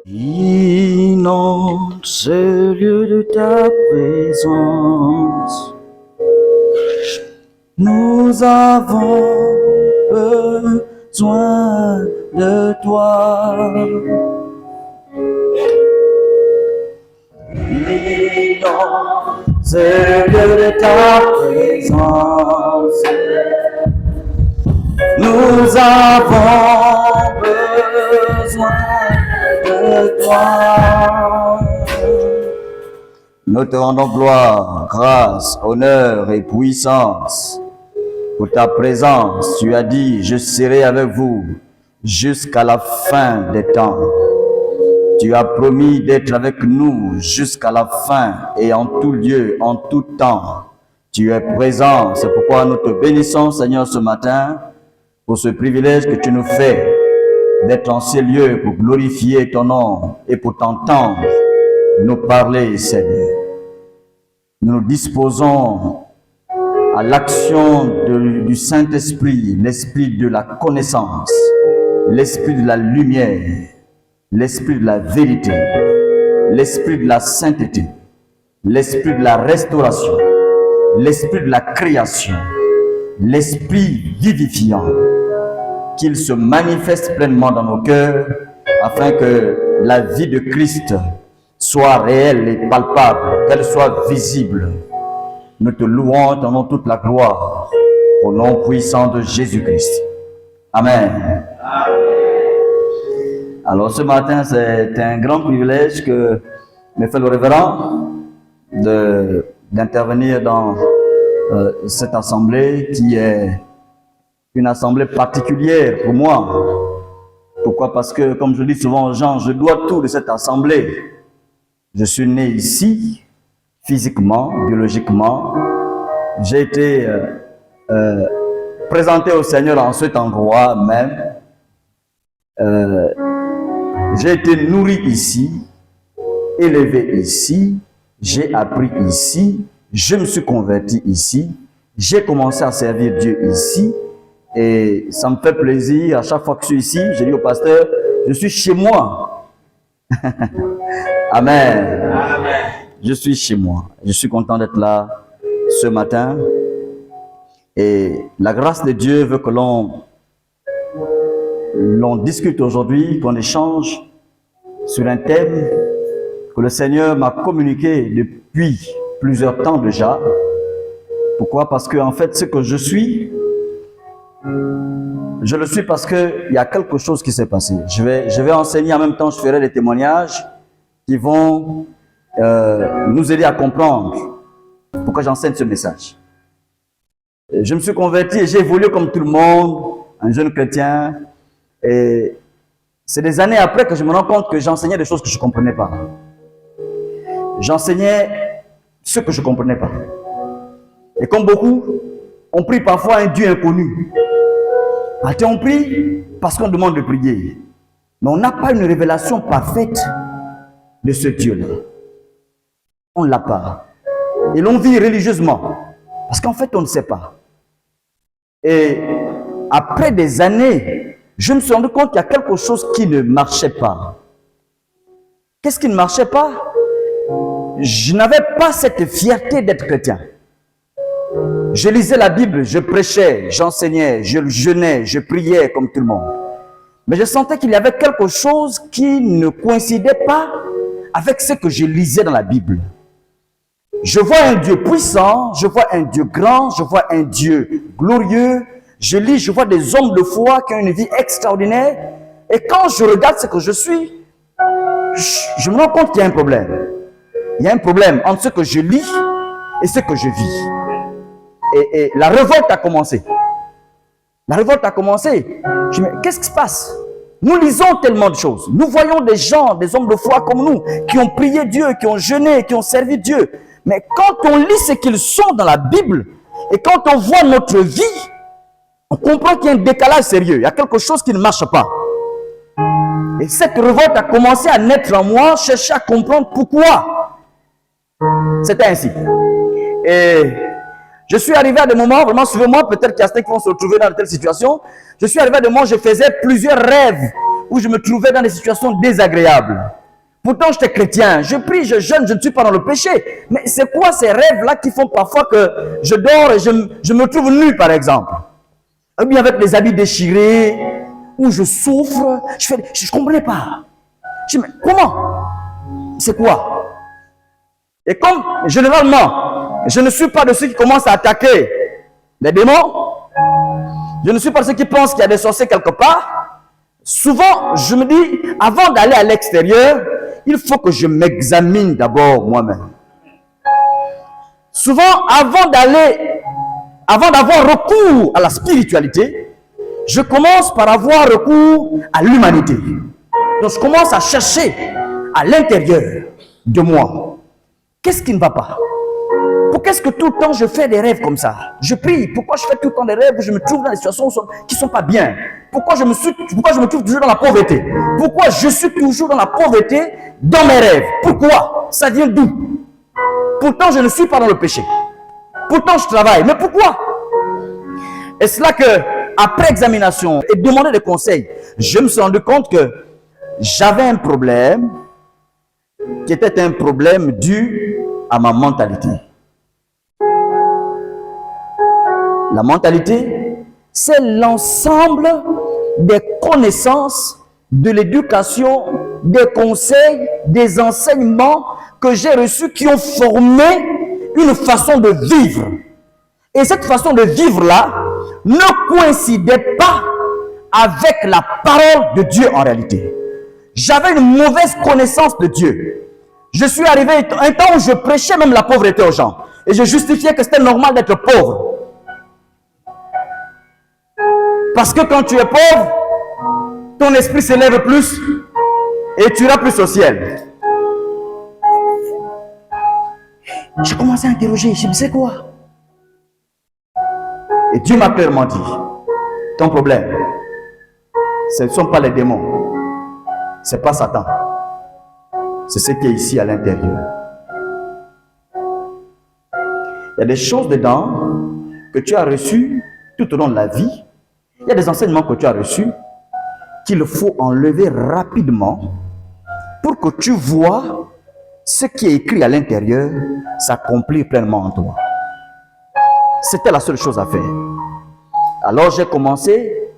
Inonde ce lieu de ta présence. Nous avons besoin de toi. Inonde ce lieu de ta présence. Nous avons besoin de toi. Nous te rendons gloire, grâce, honneur et puissance pour ta présence. Tu as dit, je serai avec vous jusqu'à la fin des temps. Tu as promis d'être avec nous jusqu'à la fin et en tout lieu, en tout temps. Tu es présent. C'est pourquoi nous te bénissons, Seigneur, ce matin, pour ce privilège que tu nous fais d'être en ces lieux pour glorifier ton nom et pour t'entendre nous parler, Seigneur. Nous nous disposons à l'action du Saint-Esprit, l'esprit de la connaissance, l'esprit de la lumière, l'esprit de la vérité, l'esprit de la sainteté, l'esprit de la restauration, l'esprit de la création, l'esprit vivifiant, qu'il se manifeste pleinement dans nos cœurs afin que la vie de Christ soit réelle et palpable, qu'elle soit visible. Nous te louons, t'en donnons toute la gloire au nom puissant de Jésus-Christ. Amen. Alors ce matin, c'est un grand privilège que me fait le révérend d'intervenir dans cette assemblée qui est une assemblée particulière pour moi. Pourquoi? Parce que, comme je dis souvent aux gens, je dois tout de cette assemblée. Je suis né ici, physiquement, biologiquement. J'ai été présenté au Seigneur en cet endroit même. J'ai été nourri ici, élevé ici, j'ai appris ici, je me suis converti ici, j'ai commencé à servir Dieu ici. Et ça me fait plaisir, à chaque fois que je suis ici, je dis au pasteur, je suis chez moi. Amen. Amen. Je suis chez moi. Je suis content d'être là ce matin. Et la grâce de Dieu veut que l'on discute aujourd'hui, qu'on échange sur un thème que le Seigneur m'a communiqué depuis plusieurs temps déjà. Pourquoi? Parce que en fait, ce que je suis, je le suis parce qu'il y a quelque chose qui s'est passé. Je vais enseigner en même temps, je ferai des témoignages qui vont nous aider à comprendre pourquoi j'enseigne ce message. Je me suis converti et j'ai évolué comme tout le monde, un jeune chrétien. Et c'est des années après que je me rends compte que j'enseignais des choses que je ne comprenais pas. J'enseignais ce que je ne comprenais pas. Et comme beaucoup, on prie parfois un Dieu inconnu. On prie parce qu'on demande de prier. Mais on n'a pas une révélation parfaite de ce Dieu-là. On ne l'a pas. Et l'on vit religieusement. Parce qu'en fait, on ne sait pas. Et après des années, je me suis rendu compte qu'il y a quelque chose qui ne marchait pas. Qu'est-ce qui ne marchait pas? Je n'avais pas cette fierté d'être chrétien. Je lisais la Bible, je prêchais, j'enseignais, je jeûnais, je priais comme tout le monde. Mais je sentais qu'il y avait quelque chose qui ne coïncidait pas avec ce que je lisais dans la Bible. Je vois un Dieu puissant, je vois un Dieu grand, je vois un Dieu glorieux. Je lis, je vois des hommes de foi qui ont une vie extraordinaire. Et quand je regarde ce que je suis, je me rends compte qu'il y a un problème. Il y a un problème entre ce que je lis et ce que je vis. Et la révolte a commencé. La révolte a commencé. Je me dis, qu'est-ce qui se passe? Nous lisons tellement de choses. Nous voyons des gens, des hommes de foi comme nous, qui ont prié Dieu, qui ont jeûné, qui ont servi Dieu. Mais quand on lit ce qu'ils sont dans la Bible, et quand on voit notre vie, on comprend qu'il y a un décalage sérieux. Il y a quelque chose qui ne marche pas. Et cette révolte a commencé à naître en moi, chercher à comprendre pourquoi. C'était ainsi. Et Je suis arrivé à des moments, vraiment, suivez-moi, peut-être qu'il y a certains qui vont se retrouver dans de telles situations. Je suis arrivé à des moments où je faisais plusieurs rêves, où je me trouvais dans des situations désagréables. Pourtant, j'étais chrétien, je prie, je jeûne, je ne suis pas dans le péché. Mais c'est quoi ces rêves-là qui font parfois que je dors et je me trouve nu, par exemple? Ou bien avec les habits déchirés, où je souffre, je ne comprenais pas. Je dis, mais comment? C'est quoi? Et comme, généralement, je ne suis pas de ceux qui commencent à attaquer les démons, je ne suis pas de ceux qui pensent qu'il y a des sorciers quelque part, souvent, je me dis, avant d'aller à l'extérieur, il faut que je m'examine d'abord moi-même. Souvent, avant d'avoir recours à la spiritualité, je commence par avoir recours à l'humanité. Donc, je commence à chercher à l'intérieur de moi. Qu'est-ce qui ne va pas? Pourquoi est-ce que tout le temps je fais des rêves comme ça? Je prie. Pourquoi je fais tout le temps des rêves où je me trouve dans des situations qui ne sont pas bien? Pourquoi je me trouve toujours dans la pauvreté? Pourquoi je suis toujours dans la pauvreté dans mes rêves? Pourquoi? Ça vient d'où? Pourtant, je ne suis pas dans le péché. Pourtant, je travaille. Mais pourquoi? Et c'est là que, après examination et demander des conseils, je me suis rendu compte que j'avais un problème qui était un problème dû à ma mentalité. La mentalité, c'est l'ensemble des connaissances, de l'éducation, des conseils, des enseignements que j'ai reçus qui ont formé une façon de vivre. Et cette façon de vivre-là ne coïncidait pas avec la parole de Dieu en réalité. J'avais une mauvaise connaissance de Dieu. Je suis arrivé à un temps où je prêchais même la pauvreté aux gens. Et je justifiais que c'était normal d'être pauvre. Parce que quand tu es pauvre, ton esprit s'élève plus et tu iras plus au ciel. J'ai commencé à interroger, je me sais quoi? Et Dieu m'a clairement dit, ton problème, ce ne sont pas les démons, ce n'est pas Satan, c'est ce qui est ici à l'intérieur. Il y a des choses dedans que tu as reçues tout au long de la vie. Il y a des enseignements que tu as reçus qu'il faut enlever rapidement pour que tu vois ce qui est écrit à l'intérieur s'accomplir pleinement en toi. C'était la seule chose à faire. Alors j'ai commencé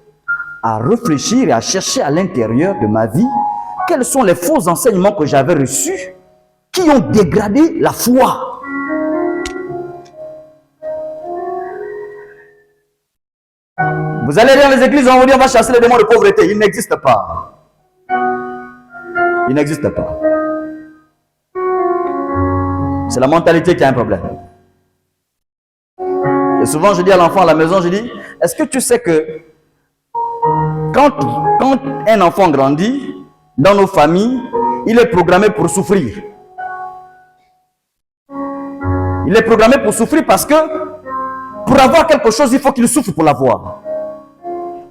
à réfléchir et à chercher à l'intérieur de ma vie quels sont les faux enseignements que j'avais reçus qui ont dégradé la foi. Vous allez dans les églises, on va dire on va chasser les démons de pauvreté. Il n'existe pas. Il n'existe pas. C'est la mentalité qui a un problème. Et souvent je dis à l'enfant à la maison, je dis, est-ce que tu sais que quand un enfant grandit, dans nos familles, il est programmé pour souffrir. Il est programmé pour souffrir parce que pour avoir quelque chose, il faut qu'il souffre pour l'avoir.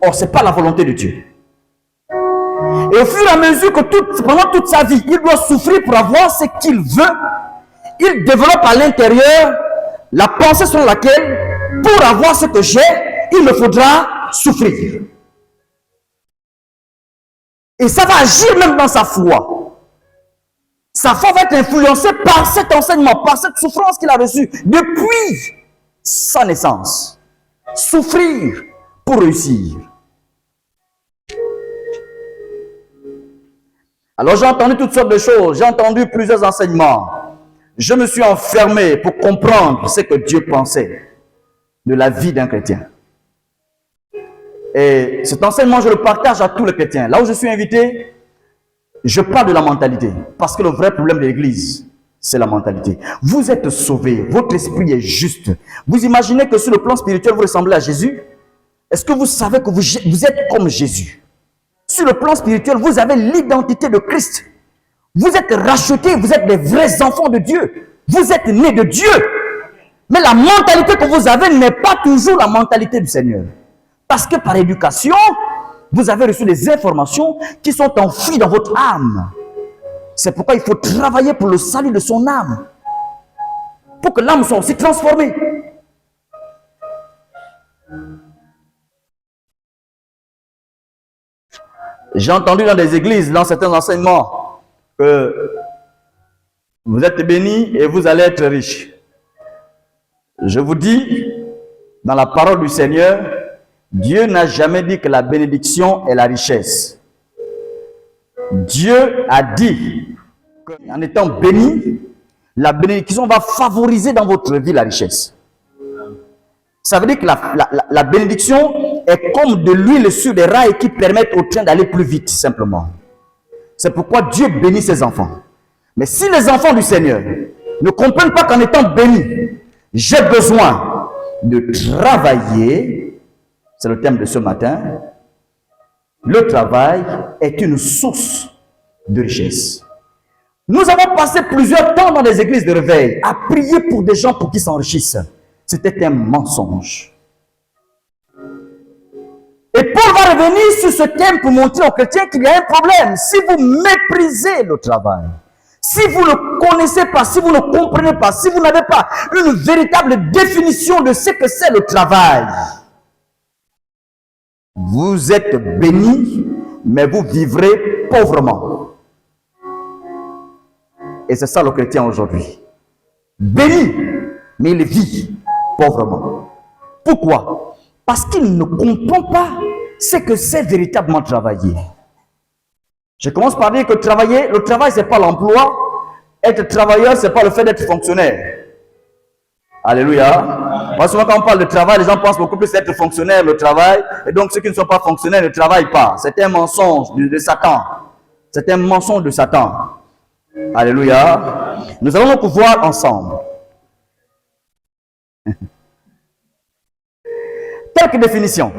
Or, ce n'est pas la volonté de Dieu. Et au fur et à mesure que pendant toute sa vie, il doit souffrir pour avoir ce qu'il veut, il développe à l'intérieur la pensée sur laquelle, pour avoir ce que j'ai, il me faudra souffrir. Et ça va agir même dans sa foi. Sa foi va être influencée par cet enseignement, par cette souffrance qu'il a reçue depuis sa naissance. Souffrir pour réussir. Alors j'ai entendu toutes sortes de choses, j'ai entendu plusieurs enseignements. Je me suis enfermé pour comprendre ce que Dieu pensait de la vie d'un chrétien. Et cet enseignement, je le partage à tous les chrétiens. Là où je suis invité, je parle de la mentalité. Parce que le vrai problème de l'église, c'est la mentalité. Vous êtes sauvés, votre esprit est juste. Vous imaginez que sur le plan spirituel, vous ressemblez à Jésus? Est-ce que vous savez que vous êtes comme Jésus? Sur le plan spirituel, vous avez l'identité de Christ. Vous êtes rachetés, vous êtes des vrais enfants de Dieu. Vous êtes nés de Dieu. Mais la mentalité que vous avez n'est pas toujours la mentalité du Seigneur. Parce que par éducation, vous avez reçu des informations qui sont enfouies dans votre âme. C'est pourquoi il faut travailler pour le salut de son âme. Pour que l'âme soit aussi transformée. J'ai entendu dans des églises, dans certains enseignements, que vous êtes bénis et vous allez être riches. Je vous dis, dans la parole du Seigneur, Dieu n'a jamais dit que la bénédiction est la richesse. Dieu a dit qu'en étant béni, la bénédiction va favoriser dans votre vie la richesse. Ça veut dire que la bénédiction est comme de l'huile sur des rails qui permettent au train d'aller plus vite, simplement. C'est pourquoi Dieu bénit ses enfants. Mais si les enfants du Seigneur ne comprennent pas qu'en étant bénis, j'ai besoin de travailler, c'est le thème de ce matin, le travail est une source de richesse. Nous avons passé plusieurs temps dans les églises de réveil à prier pour des gens pour qu'ils s'enrichissent. C'était un mensonge. Et Paul va revenir sur ce thème pour montrer aux chrétiens qu'il y a un problème. Si vous méprisez le travail, si vous ne connaissez pas, si vous ne comprenez pas, si vous n'avez pas une véritable définition de ce que c'est le travail, vous êtes bénis, mais vous vivrez pauvrement. Et c'est ça le chrétien aujourd'hui. Béni, mais il vit pauvrement. Pourquoi? Parce qu'il ne comprend pas ce que c'est véritablement travailler. Je commence par dire que travailler, le travail, ce n'est pas l'emploi. Être travailleur, ce n'est pas le fait d'être fonctionnaire. Alléluia. Moi, souvent, quand on parle de travail, les gens pensent beaucoup plus à être fonctionnaire, le travail. Et donc, ceux qui ne sont pas fonctionnaires ne travaillent pas. C'est un mensonge de Satan. C'est un mensonge de Satan. Alléluia. Nous allons donc voir ensemble. Quelques définitions.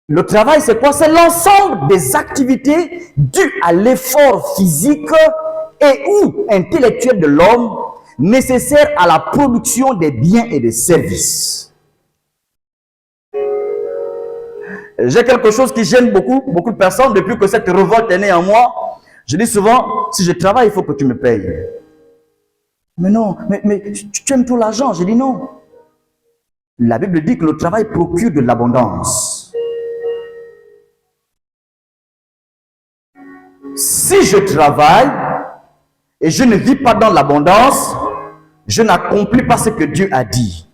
Le travail, c'est quoi? C'est l'ensemble des activités dues à l'effort physique et ou intellectuel de l'homme nécessaires à la production des biens et des services. J'ai quelque chose qui gêne beaucoup de personnes depuis que cette révolte est née en moi. Je dis souvent, si je travaille, il faut que tu me payes. Mais non, mais tu aimes tout l'argent. Je dis non. La Bible dit que le travail procure de l'abondance. Si je travaille et je ne vis pas dans l'abondance, je n'accomplis pas ce que Dieu a dit.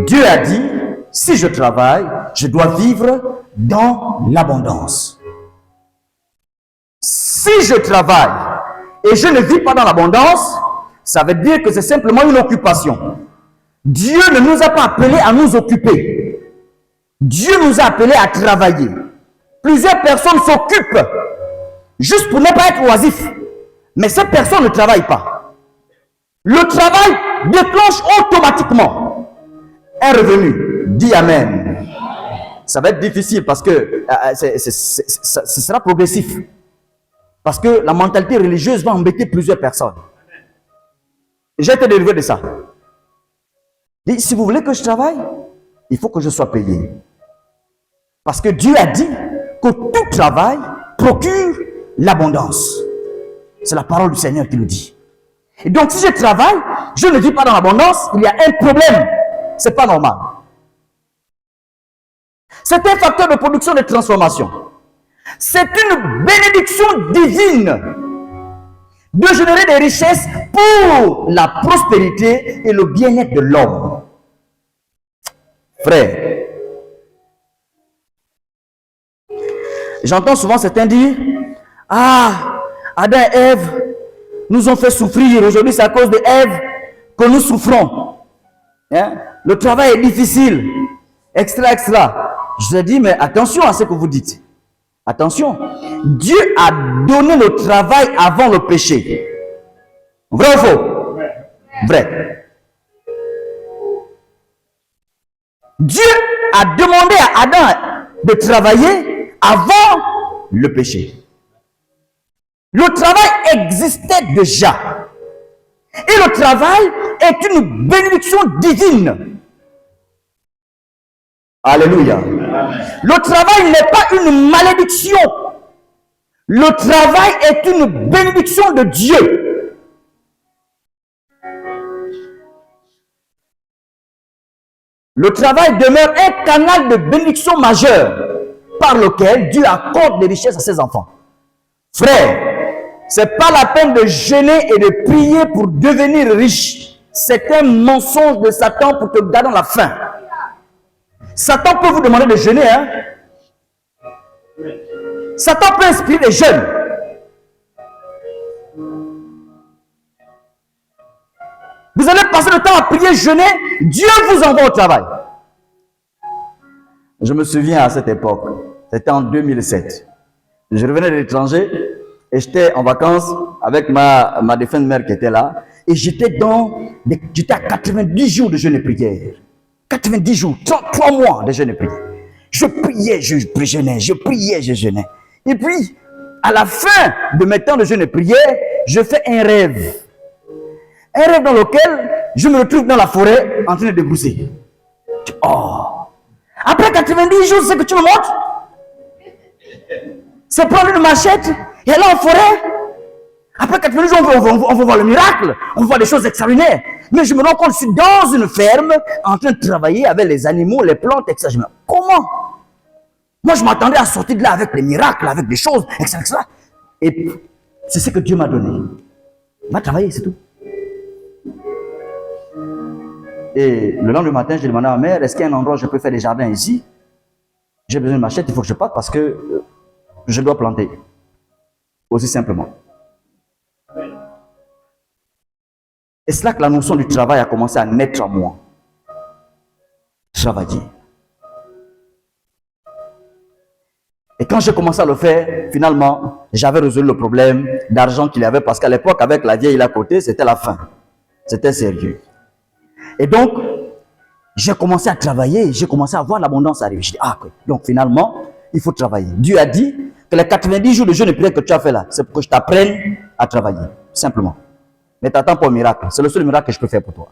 Dieu a dit, si je travaille, je dois vivre dans l'abondance. Si je travaille et je ne vis pas dans l'abondance, ça veut dire que c'est simplement une occupation. Dieu ne nous a pas appelés à nous occuper. Dieu nous a appelés à travailler. Plusieurs personnes s'occupent juste pour ne pas être oisifs. Mais ces personnes ne travaillent pas. Le travail déclenche automatiquement un revenu. Dis Amen. Ça va être difficile parce que ce sera progressif. Parce que la mentalité religieuse va embêter plusieurs personnes. J'ai été dérivé de ça. Et si vous voulez que je travaille, il faut que je sois payé. Parce que Dieu a dit que tout travail procure l'abondance. C'est la parole du Seigneur qui le dit. Et donc, si je travaille, je ne vis pas dans l'abondance, il y a un problème. Ce n'est pas normal. C'est un facteur de production et de transformation. C'est une bénédiction divine de générer des richesses pour la prospérité et le bien-être de l'homme. Frère, j'entends souvent certains dire, ah, Adam et Ève nous ont fait souffrir. Aujourd'hui, c'est à cause de Ève que nous souffrons. Hein? Le travail est difficile. Extra, extra. Je dis, mais attention à ce que vous dites. Attention. Dieu a donné le travail avant le péché. Vrai ou faux? Vrai. Dieu a demandé à Adam de travailler avant le péché. Le travail existait déjà. Et le travail est une bénédiction divine. Alléluia. Le travail n'est pas une malédiction. Le travail est une bénédiction de Dieu. Le travail demeure un canal de bénédiction majeur par lequel Dieu accorde des richesses à ses enfants. Frère, c'est pas la peine de jeûner et de prier pour devenir riche. C'est un mensonge de Satan pour te garder dans la faim. Satan peut vous demander de jeûner, hein? Satan peut inspirer les jeunes. Vous allez passer le temps à prier, jeûner, Dieu vous envoie au travail. Je me souviens à cette époque, c'était en 2007. Je revenais de l'étranger et j'étais en vacances avec ma défunte mère qui était là. Et j'étais à 90 jours de jeûne et prière. 90 jours, 33 mois de jeûne et prière. Je priais, je jeûnais, je priais, je jeûnais. Et puis, à la fin de mes temps de jeûne et prière, je fais un rêve. Un rêve dans lequel je me retrouve dans la forêt en train de débrousser. Oh! Après 90 jours, c'est ce que tu me montres? C'est prendre une machette et aller en forêt. Après 90 jours, on va voir le miracle. On voit des choses extraordinaires. Mais je me rends compte que je suis dans une ferme en train de travailler avec les animaux, les plantes, etc. Je me dis, comment? Moi, je m'attendais à sortir de là avec les miracles, avec des choses, etc. etc. Et c'est ce que Dieu m'a donné. Va travailler, c'est tout. Et le lendemain matin, j'ai demandé à ma mère, est-ce qu'il y a un endroit où je peux faire des jardins ici? J'ai besoin de machette, il faut que je parte parce que je dois planter. Aussi simplement. Et c'est là que la notion du travail a commencé à naître en moi. Travailler. Et quand j'ai commencé à le faire, finalement, j'avais résolu le problème d'argent qu'il y avait parce qu'à l'époque, avec la vieille à côté, c'était la fin. C'était sérieux. Et donc, j'ai commencé à travailler, j'ai commencé à voir l'abondance arriver. Je dis, ah, okay. Donc finalement, il faut travailler. Dieu a dit que les 90 jours de jeûne et prière que tu as fait là, c'est pour que je t'apprenne à travailler. Simplement. Mais t'attends pas au miracle. C'est le seul miracle que je peux faire pour toi.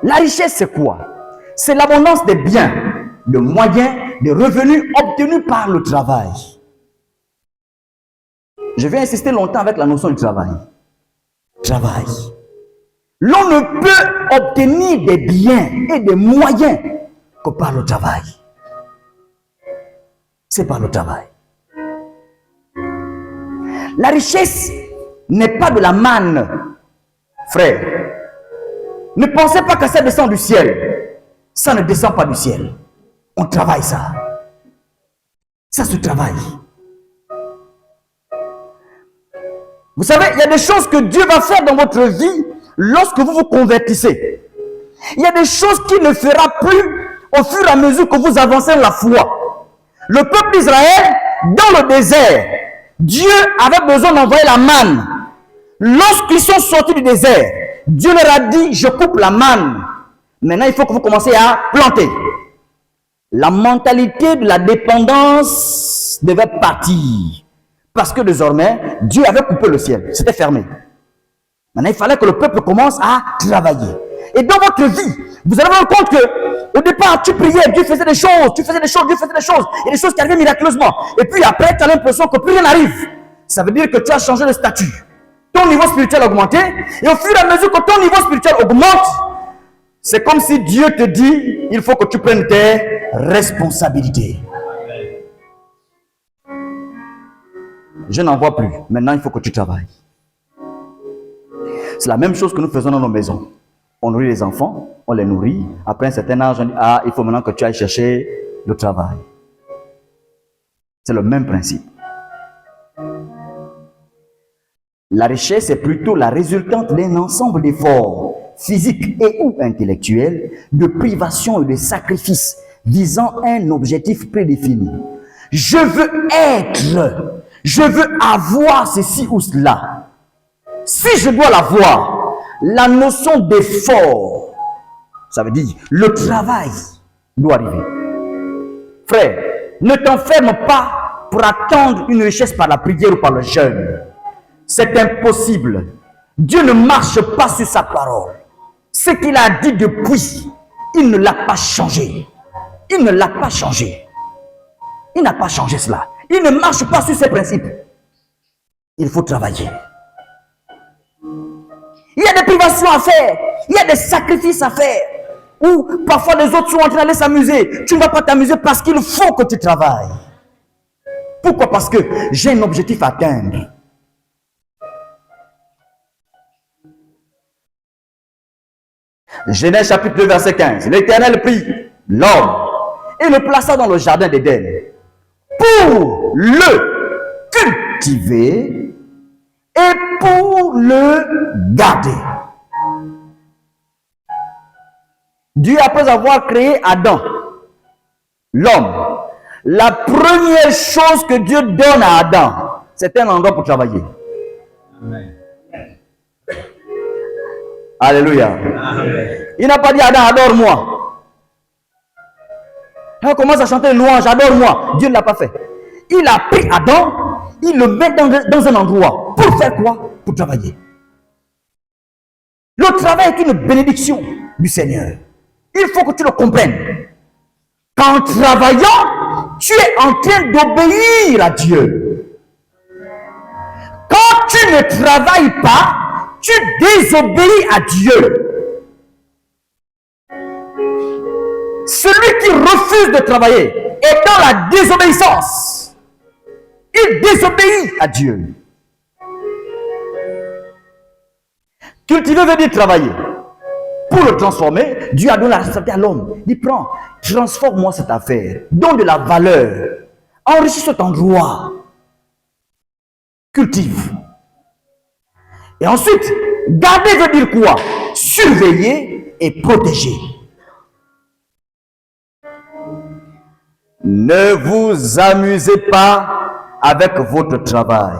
La richesse, c'est quoi? C'est l'abondance des biens, de moyens, de revenus obtenus par le travail. Je vais insister longtemps avec la notion du travail. Travail. L'on ne peut obtenir des biens et des moyens que par le travail. C'est par le travail. La richesse n'est pas de la manne, frère. Ne pensez pas que ça descend du ciel. Ça ne descend pas du ciel. On travaille ça. Ça se travaille. Vous savez, il y a des choses que Dieu va faire dans votre vie lorsque vous vous convertissez. Il y a des choses qu'il ne fera plus au fur et à mesure que vous avancez dans la foi. Le peuple d'Israël, dans le désert, Dieu avait besoin d'envoyer la manne. Lorsqu'ils sont sortis du désert, Dieu leur a dit, je coupe la manne. Maintenant, il faut que vous commenciez à planter. La mentalité de la dépendance devait partir. Parce que désormais, Dieu avait coupé le ciel. C'était fermé. Maintenant, il fallait que le peuple commence à travailler. Et dans votre vie, vous allez vous rendre compte que au départ, tu priais, Dieu faisait des choses, tu faisais des choses, Dieu faisait des choses. Il y a des choses qui arrivaient miraculeusement. Et puis après, tu as l'impression que plus rien n'arrive. Ça veut dire que tu as changé de statut. Ton niveau spirituel a augmenté. Et au fur et à mesure que ton niveau spirituel augmente, c'est comme si Dieu te dit, il faut que tu prennes tes responsabilités. Je n'en vois plus. Maintenant, il faut que tu travailles. C'est la même chose que nous faisons dans nos maisons. On nourrit les enfants, on les nourrit. Après un certain âge, on dit, ah, il faut maintenant que tu ailles chercher le travail. C'est le même principe. La richesse est plutôt la résultante d'un ensemble d'efforts physiques et ou intellectuels, de privations et de sacrifices visant un objectif prédéfini. Je veux être, je veux avoir ceci ou cela. Si je dois l'avoir, la notion d'effort, ça veut dire le travail doit arriver. Frère, ne t'enferme pas pour attendre une richesse par la prière ou par le jeûne. C'est impossible. Dieu ne marche pas sur sa parole. Ce qu'il a dit depuis, il ne l'a pas changé. Il ne l'a pas changé. Il n'a pas changé cela. Il ne marche pas sur ses principes. Il faut travailler. Il y a des privations à faire. Il y a des sacrifices à faire. Ou parfois les autres sont en train d'aller s'amuser. Tu ne vas pas t'amuser parce qu'il faut que tu travailles. Pourquoi? Parce que j'ai un objectif à atteindre. Genèse chapitre 2 verset 15. L'Éternel prit l'homme et le plaça dans le jardin d'Éden pour le cultiver et pour le garder. Dieu, après avoir créé Adam, l'homme, la première chose que Dieu donne à Adam, c'est un endroit pour travailler. Amen. Alléluia. Amen. Il n'a pas dit Adam, adore-moi. On commence à chanter louange, adore-moi. Dieu ne l'a pas fait. Il a pris Adam, il le met dans un endroit. Pour faire quoi? Pour travailler. Le travail est une bénédiction du Seigneur. Il faut que tu le comprennes. Qu'en travaillant, tu es en train d'obéir à Dieu. Quand tu ne travailles pas, tu désobéis à Dieu. Celui qui refuse de travailler est dans la désobéissance. Il désobéit à Dieu. Cultiver veut dire travailler. Pour le transformer, Dieu a donné la responsabilité à l'homme. Il dit, prends, transforme-moi cette affaire. Donne de la valeur. Enrichis cet endroit. Cultive. Et ensuite, garder veut dire quoi? Surveiller et protéger. Ne vous amusez pas avec votre travail.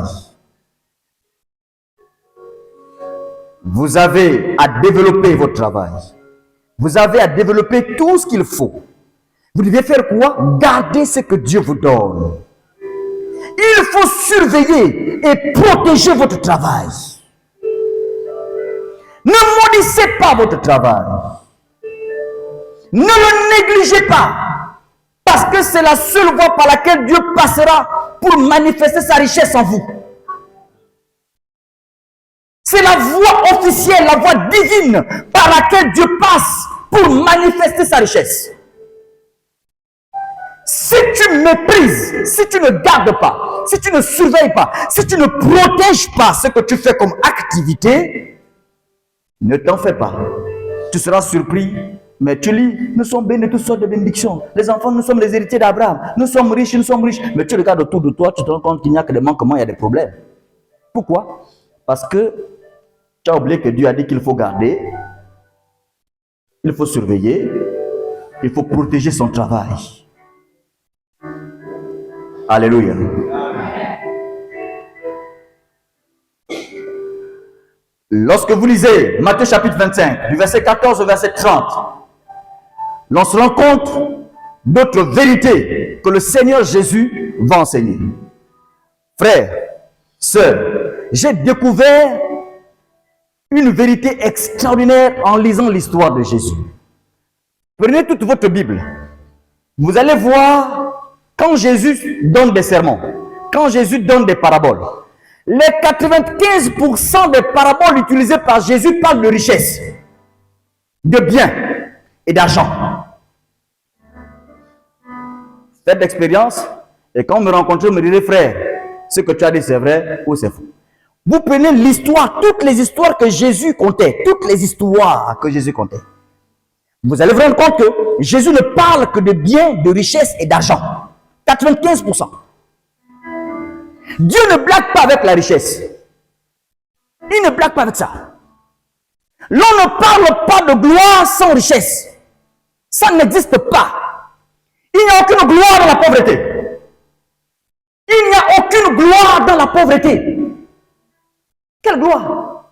Vous avez à développer votre travail. Vous avez à développer tout ce qu'il faut. Vous devez faire quoi? Garder ce que Dieu vous donne. Il faut surveiller et protéger votre travail. Ne maudissez pas votre travail. Ne le négligez pas. Parce que c'est la seule voie par laquelle Dieu passera pour manifester sa richesse en vous. C'est la voie officielle, la voie divine par laquelle Dieu passe pour manifester sa richesse. Si tu méprises, si tu ne gardes pas, si tu ne surveilles pas, si tu ne protèges pas ce que tu fais comme activité, ne t'en fais pas. Tu seras surpris, mais tu lis, nous sommes bénis de toutes sortes de bénédictions. Les enfants, nous sommes les héritiers d'Abraham. Nous sommes riches, mais tu regardes autour de toi, tu te rends compte qu'il n'y a que des manquements, il y a des problèmes. Pourquoi? Parce que tu as oublié que Dieu a dit qu'il faut garder, il faut surveiller, il faut protéger son travail. Alléluia. Lorsque vous lisez Matthieu chapitre 25, du verset 14 au verset 30, l'on se rend compte d'autres vérités que le Seigneur Jésus va enseigner. Frères, sœurs, j'ai découvert une vérité extraordinaire en lisant l'histoire de Jésus. Prenez toute votre Bible. Vous allez voir quand Jésus donne des sermons, quand Jésus donne des paraboles. Les 95% des paraboles utilisées par Jésus parlent de richesse, de biens et d'argent. Faites l'expérience et quand vous me rencontrez, vous me direz, frère, ce que tu as dit c'est vrai ou c'est faux. Vous prenez l'histoire, toutes les histoires que Jésus contait, toutes les histoires que Jésus contait. Vous allez vous rendre compte que Jésus ne parle que de biens, de richesse et d'argent. 95%. Dieu ne blague pas avec la richesse. Il ne blague pas avec ça. L'on ne parle pas de gloire sans richesse. Ça n'existe pas. Il n'y a aucune gloire dans la pauvreté. Il n'y a aucune gloire dans la pauvreté. Quelle gloire?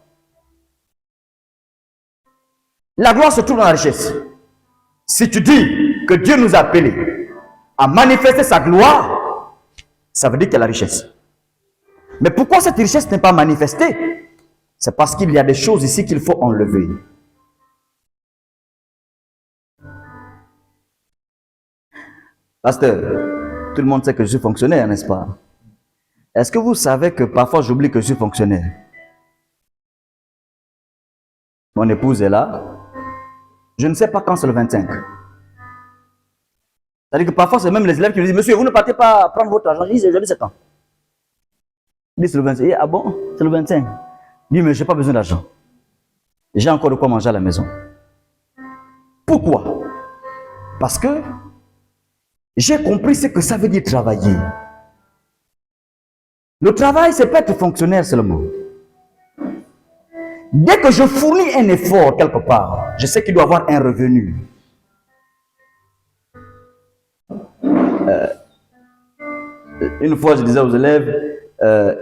La gloire se trouve dans la richesse. Si tu dis que Dieu nous a appelés à manifester sa gloire, ça veut dire qu'il y a la richesse. Mais pourquoi cette richesse n'est pas manifestée? C'est parce qu'il y a des choses ici qu'il faut enlever. Pasteur, tout le monde sait que je suis fonctionnaire, n'est-ce pas? Est-ce que vous savez que parfois j'oublie que je suis fonctionnaire? Mon épouse est là. Je ne sais pas quand c'est le 25. C'est-à-dire que parfois, c'est même les élèves qui me disent, monsieur, vous ne partez pas prendre votre argent. Je dis, c'est quand? Il dit, c'est le 25. Ah bon? C'est le 25. Il dit, mais je n'ai pas besoin d'argent. J'ai encore de quoi manger à la maison. Pourquoi? Parce que j'ai compris ce que ça veut dire travailler. Le travail, c'est pas être fonctionnaire seulement. Dès que je fournis un effort quelque part, je sais qu'il doit y avoir un revenu. Une fois, je disais aux élèves,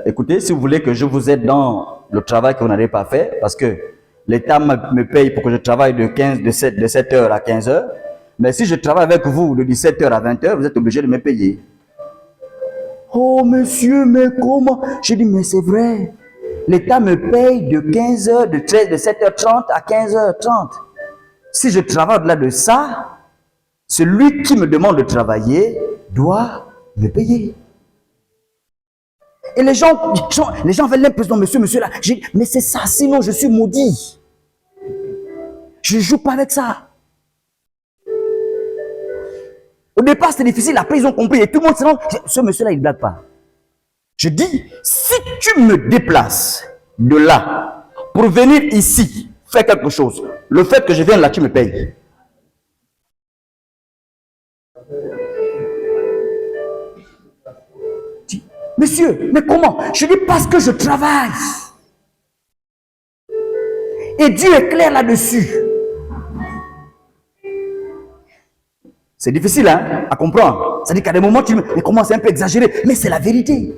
écoutez, si vous voulez que je vous aide dans le travail que vous n'avez pas fait, parce que l'État me paye pour que je travaille de 7h à 15h, mais si je travaille avec vous de 17h à 20h, vous êtes obligé de me payer. Oh monsieur, mais comment? J'ai dit, mais c'est vrai. L'État me paye de 15h, de 7h30 à 15h30. Si je travaille au-delà de ça, celui qui me demande de travailler doit me payer. Et les gens avaient l'impression, monsieur là, j'ai dit, mais c'est ça, sinon je suis maudit. Je ne joue pas avec ça. Au départ, c'était difficile, après ils ont compris, et tout le monde se dit, ce monsieur-là, il ne blague pas. Je dis, si tu me déplaces de là pour venir ici, faire quelque chose, le fait que je vienne là, tu me payes. Monsieur, mais comment? Je dis parce que je travaille. Et Dieu est clair là-dessus. C'est difficile hein, à comprendre. C'est-à-dire qu'à des moments, tu me dis, mais comment c'est un peu exagéré? Mais c'est la vérité.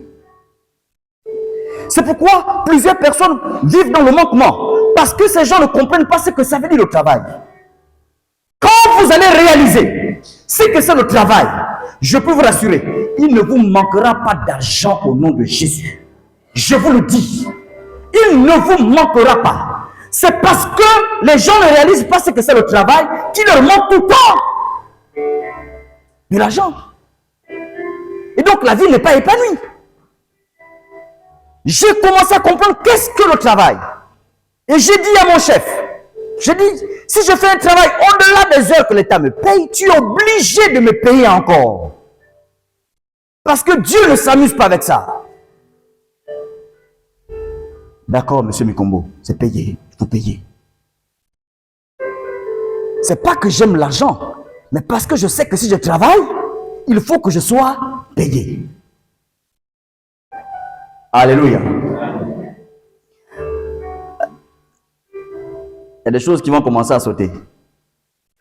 C'est pourquoi plusieurs personnes vivent dans le manquement. Parce que ces gens ne comprennent pas ce que ça veut dire le travail. Quand vous allez réaliser ce que c'est le travail, je peux vous rassurer, il ne vous manquera pas d'argent au nom de Jésus. Je vous le dis. Il ne vous manquera pas. C'est parce que les gens ne réalisent pas ce que c'est le travail qu'il leur manque tout le temps de l'argent. Et donc la vie n'est pas épanouie. J'ai commencé à comprendre qu'est-ce que le travail. Et j'ai dit à mon chef, j'ai dit, si je fais un travail au-delà des heures que l'État me paye, tu es obligé de me payer encore. Parce que Dieu ne s'amuse pas avec ça. D'accord, monsieur Mikombo, c'est payé, il faut payer. C'est pas que j'aime l'argent, mais parce que je sais que si je travaille, il faut que je sois payé. Alléluia. Il y a des choses qui vont commencer à sauter.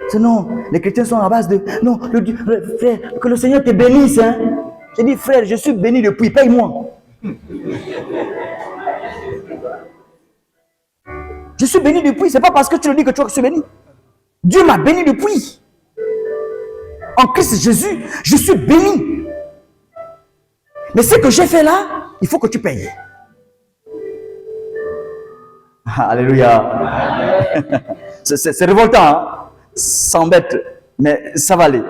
Sinon, les chrétiens sont à base de... Non, frère, que le Seigneur te bénisse. Hein? J'ai dit, frère, je suis béni depuis, paye-moi. Je suis béni depuis, c'est pas parce que tu le dis que tu es béni. Dieu m'a béni depuis. En Christ Jésus, je suis béni. Mais ce que j'ai fait là, il faut que tu payes. Alléluia. C'est révoltant, hein? Ça embête, mais ça va aller.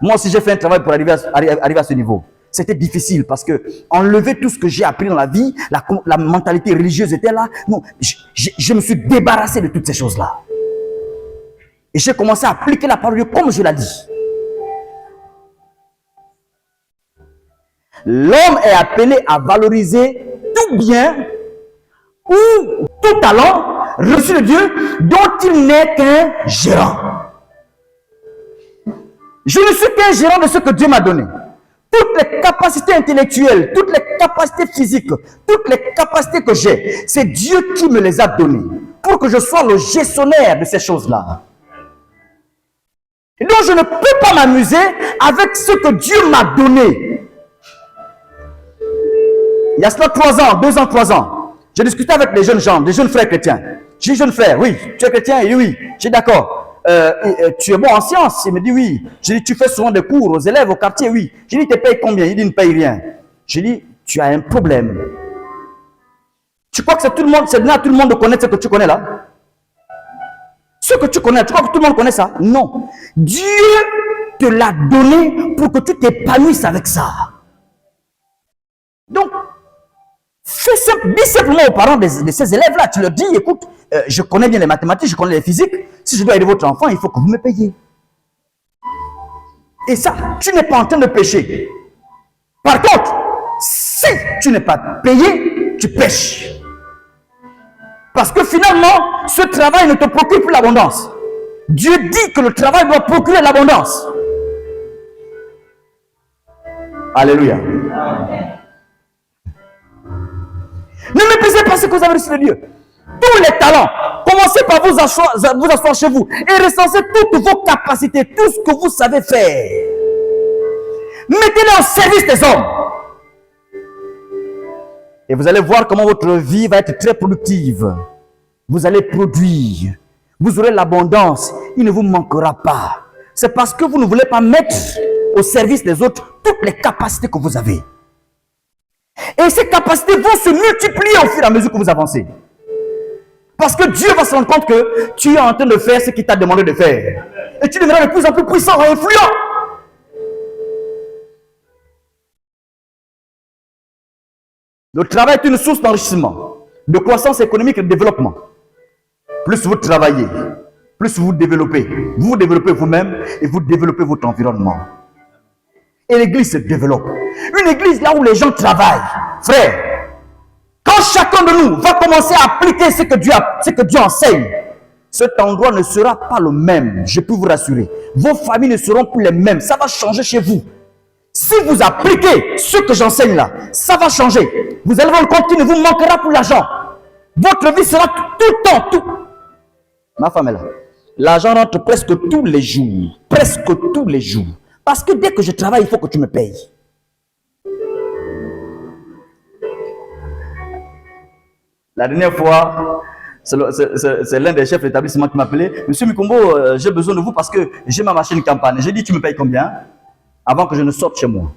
Moi aussi, j'ai fait un travail pour arriver à ce niveau. C'était difficile parce que enlever tout ce que j'ai appris dans la vie, la mentalité religieuse était là. Non, je me suis débarrassé de toutes ces choses-là. Et j'ai commencé à appliquer la parole de Dieu comme je l'ai dit. L'homme est appelé à valoriser tout bien ou tout talent reçu de Dieu dont il n'est qu'un gérant. Je ne suis qu'un gérant de ce que Dieu m'a donné. Toutes les capacités intellectuelles, toutes les capacités physiques, toutes les capacités que j'ai, c'est Dieu qui me les a données pour que je sois le gestionnaire de ces choses-là. Et donc je ne peux pas m'amuser avec ce que Dieu m'a donné. Il y a cela 3 ans, 2 ans, 3 ans, j'ai discuté avec des jeunes gens, des jeunes frères chrétiens. J'ai dit, jeune frère, oui, tu es chrétien? Il dit oui. J'ai dit d'accord. Tu es bon en sciences? Il me dit oui. J'ai dit, tu fais souvent des cours aux élèves au quartier? Oui. J'ai dit, tu payes combien? Il dit, ne paye rien. J'ai dit, tu as un problème. Tu crois que c'est tout le monde, c'est donné à tout le monde de connaître ce que tu connais là? Ce que tu connais, tu crois que tout le monde connaît ça? Non. Dieu te l'a donné pour que tu t'épanouisses avec ça. Donc, Dis simplement aux parents de ces élèves-là, tu leur dis, écoute, je connais bien les mathématiques, je connais les physiques, si je dois aider votre enfant, il faut que vous me payiez. Et ça, tu n'es pas en train de pécher. Par contre, si tu n'es pas payé, tu pêches. Parce que finalement, ce travail ne te procure plus l'abondance. Dieu dit que le travail doit procurer l'abondance. Alléluia. Ne méprisez pas ce que vous avez reçu de Dieu. Tous les talents, commencez par vous asseoir chez vous et recensez toutes vos capacités, tout ce que vous savez faire. Mettez-les au service des hommes. Et vous allez voir comment votre vie va être très productive. Vous allez produire. Vous aurez l'abondance. Il ne vous manquera pas. C'est parce que vous ne voulez pas mettre au service des autres toutes les capacités que vous avez. Et ces capacités vont se multiplier au fur et à mesure que vous avancez. Parce que Dieu va se rendre compte que tu es en train de faire ce qu'il t'a demandé de faire. Et tu deviendras de plus en plus puissant et influent. Le travail est une source d'enrichissement, de croissance économique et de développement. Plus vous travaillez, plus vous développez vous-même et vous développez votre environnement. Et l'église se développe. Une église là où les gens travaillent. Frère, quand chacun de nous va commencer à appliquer ce que Dieu enseigne, cet endroit ne sera pas le même, je peux vous rassurer. Vos familles ne seront plus les mêmes, ça va changer chez vous. Si vous appliquez ce que j'enseigne là, ça va changer. Vous allez voir compte qu'il ne vous manquera plus l'argent. Votre vie sera tout le temps, tout. Ma femme est là. L'argent rentre presque tous les jours. Presque tous les jours. Parce que dès que je travaille, il faut que tu me payes. La dernière fois, c'est l'un des chefs d'établissement qui m'a appelé. Monsieur Mikombo, j'ai besoin de vous parce que j'ai ma machine campagne. J'ai dit, tu me payes combien? Avant que je ne sorte chez moi.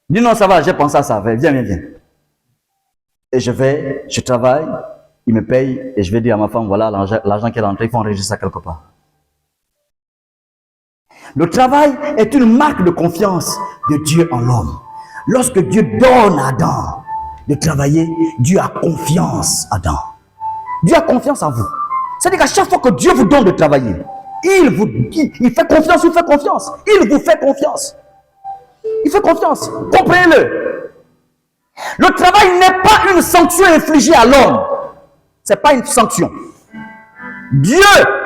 Dis non, ça va, j'ai pensé à ça. Viens. Et je travaille, il me paye et je vais dire à ma femme, voilà l'argent qui est rentré, il faut enregistrer ça quelque part. Le travail est une marque de confiance de Dieu en l'homme. Lorsque Dieu donne à Adam de travailler, Dieu a confiance à Adam. Dieu a confiance en vous. C'est-à-dire qu'à chaque fois que Dieu vous donne de travailler, il fait confiance, il vous fait confiance. Il fait confiance. Comprenez-le. Le travail n'est pas une sanction infligée à l'homme. Ce n'est pas une sanction. Dieu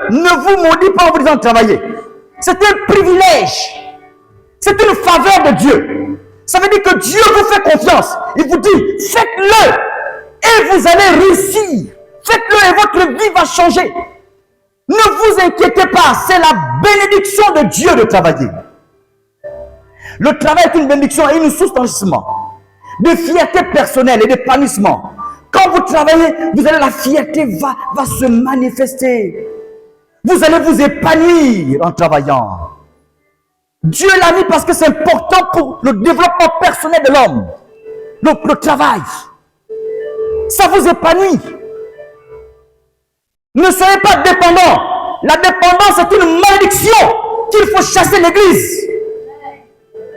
ne vous maudit pas en vous disant de travailler. C'est un privilège. C'est une faveur de Dieu. Ça veut dire que Dieu vous fait confiance. Il vous dit, faites-le et vous allez réussir. Faites-le et votre vie va changer. Ne vous inquiétez pas, c'est la bénédiction de Dieu de travailler. Le travail est une bénédiction et une source d'enrichissement, de fierté personnelle et d'épanouissement. Quand vous travaillez, la fierté va se manifester. Vous allez vous épanouir en travaillant. Dieu l'a mis parce que c'est important pour le développement personnel de l'homme. Le travail, ça vous épanouit. Ne soyez pas dépendants. La dépendance est une malédiction qu'il faut chasser l'église.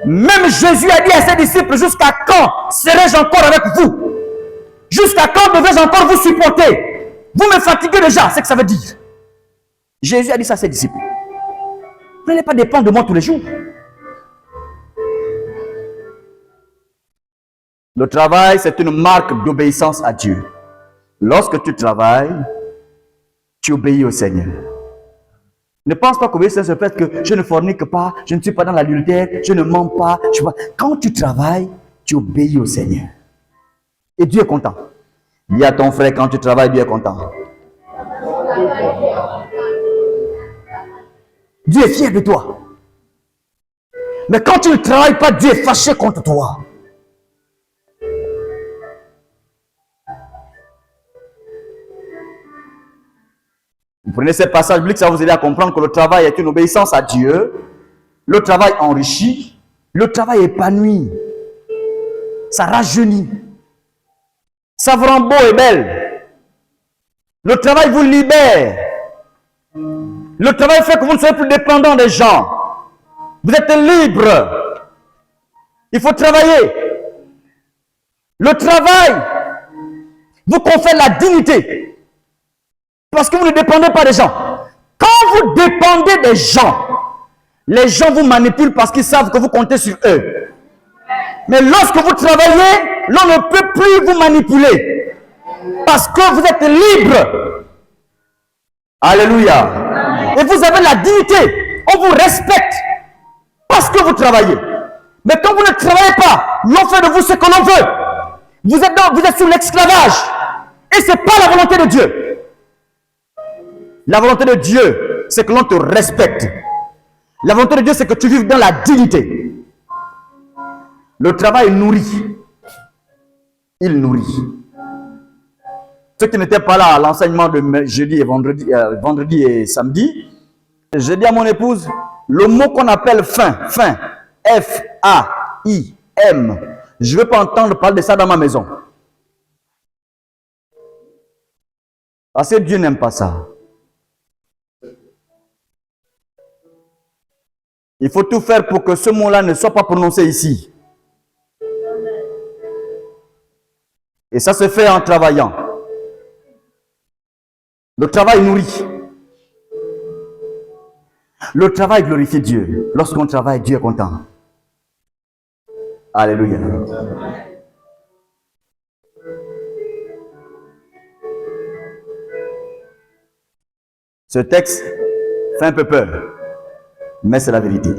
Même Jésus a dit à ses disciples, jusqu'à quand serai-je encore avec vous? Jusqu'à quand devais-je encore vous supporter? Vous me fatiguez déjà, c'est ce que ça veut dire. Jésus a dit ça à ses disciples. Vous n'allez pas dépendre de moi tous les jours. Le travail, c'est une marque d'obéissance à Dieu. Lorsque tu travailles, tu obéis au Seigneur. Ne pense pas qu'obéir c'est le fait que je ne fornique pas, je ne suis pas dans l'adultère, je ne mens pas. Quand tu travailles, tu obéis au Seigneur. Et Dieu est content. Dis à ton frère, quand tu travailles, Dieu est content. Dieu est fier de toi. Mais quand tu ne travailles pas, Dieu est fâché contre toi. Vous prenez ce passage biblique, ça va vous aider à comprendre que le travail est une obéissance à Dieu. Le travail enrichit. Le travail épanouit. Ça rajeunit. Ça vous rend beau et belle. Le travail vous libère. Le travail fait que vous ne serez plus dépendant des gens. Vous êtes libre. Il faut travailler. Le travail vous confère la dignité. Parce que vous ne dépendez pas des gens. Quand vous dépendez des gens, les gens vous manipulent parce qu'ils savent que vous comptez sur eux. Mais lorsque vous travaillez, l'on ne peut plus vous manipuler. Parce que vous êtes libre. Alléluia. Et vous avez la dignité. On vous respecte. Parce que vous travaillez. Mais quand vous ne travaillez pas, l'on fait de vous ce que l'on veut. Vous êtes sous l'esclavage. Et ce n'est pas la volonté de Dieu. La volonté de Dieu, c'est que l'on te respecte. La volonté de Dieu, c'est que tu vives dans la dignité. Le travail nourrit. Il nourrit. Ceux qui n'étaient pas là à l'enseignement de jeudi et vendredi et samedi, j'ai dit à mon épouse, le mot qu'on appelle faim, F-A-I-M, je ne veux pas entendre parler de ça dans ma maison. Parce que Dieu n'aime pas ça. Il faut tout faire pour que ce mot-là ne soit pas prononcé ici. Et ça se fait en travaillant. Le travail nourrit. Le travail glorifie Dieu. Lorsqu'on travaille, Dieu est content. Alléluia. Ce texte fait un peu peur, mais c'est la vérité.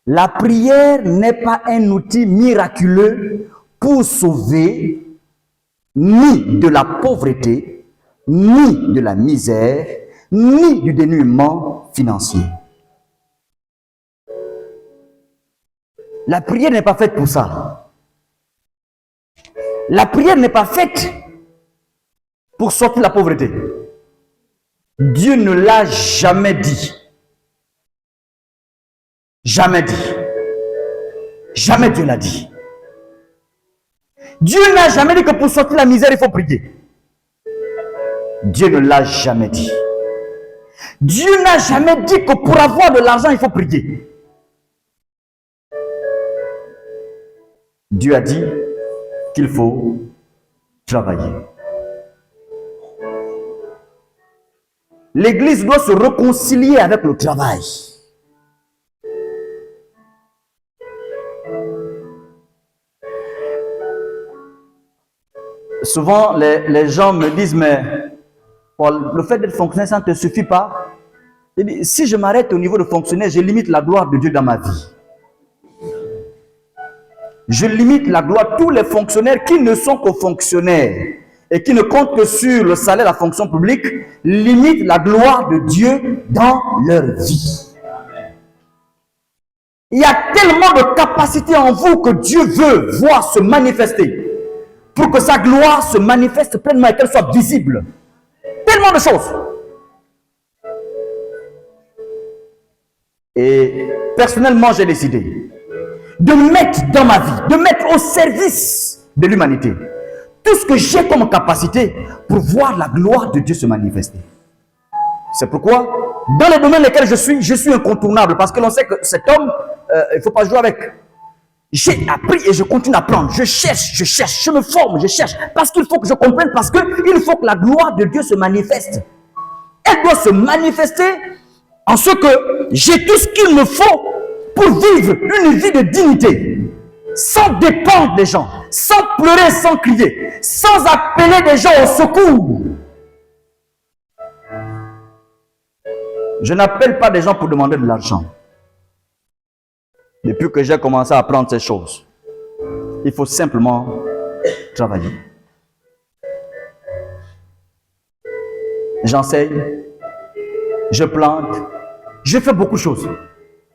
La prière n'est pas un outil miraculeux pour sauver ni de la pauvreté, ni de la misère, ni du dénuement financier. La prière n'est pas faite pour ça. La prière n'est pas faite pour sortir de la pauvreté. Dieu ne l'a jamais dit. Jamais dit. Jamais Dieu l'a dit. Dieu n'a jamais dit que pour sortir de la misère, il faut prier. Dieu ne l'a jamais dit. Dieu n'a jamais dit que pour avoir de l'argent, il faut prier. Dieu a dit qu'il faut travailler. L'Église doit se réconcilier avec le travail. Souvent, les gens me disent, mais Paul, le fait d'être fonctionnaire, ça ne te suffit pas. Je dis, si je m'arrête au niveau de fonctionnaire, je limite la gloire de Dieu dans ma vie. Je limite la gloire. Tous les fonctionnaires qui ne sont que fonctionnaires et qui ne comptent que sur le salaire de la fonction publique, limitent la gloire de Dieu dans leur vie. Il y a tellement de capacités en vous que Dieu veut voir se manifester pour que sa gloire se manifeste pleinement et qu'elle soit visible. Tellement de choses. Et personnellement, j'ai décidé de mettre dans ma vie, de mettre au service de l'humanité tout ce que j'ai comme capacité pour voir la gloire de Dieu se manifester. C'est pourquoi, dans les domaines dans lesquels je suis incontournable, parce que l'on sait que cet homme, il ne faut pas jouer avec. J'ai appris et je continue à apprendre. Je cherche, je me forme, je cherche. Parce qu'il faut que je comprenne, parce qu'il faut que la gloire de Dieu se manifeste. Elle doit se manifester en ce que j'ai tout ce qu'il me faut pour vivre une vie de dignité. Sans dépendre des gens, sans pleurer, sans crier, sans appeler des gens au secours. Je n'appelle pas des gens pour demander de l'argent. Depuis que j'ai commencé à apprendre ces choses, il faut simplement travailler. J'enseigne, je plante, je fais beaucoup de choses.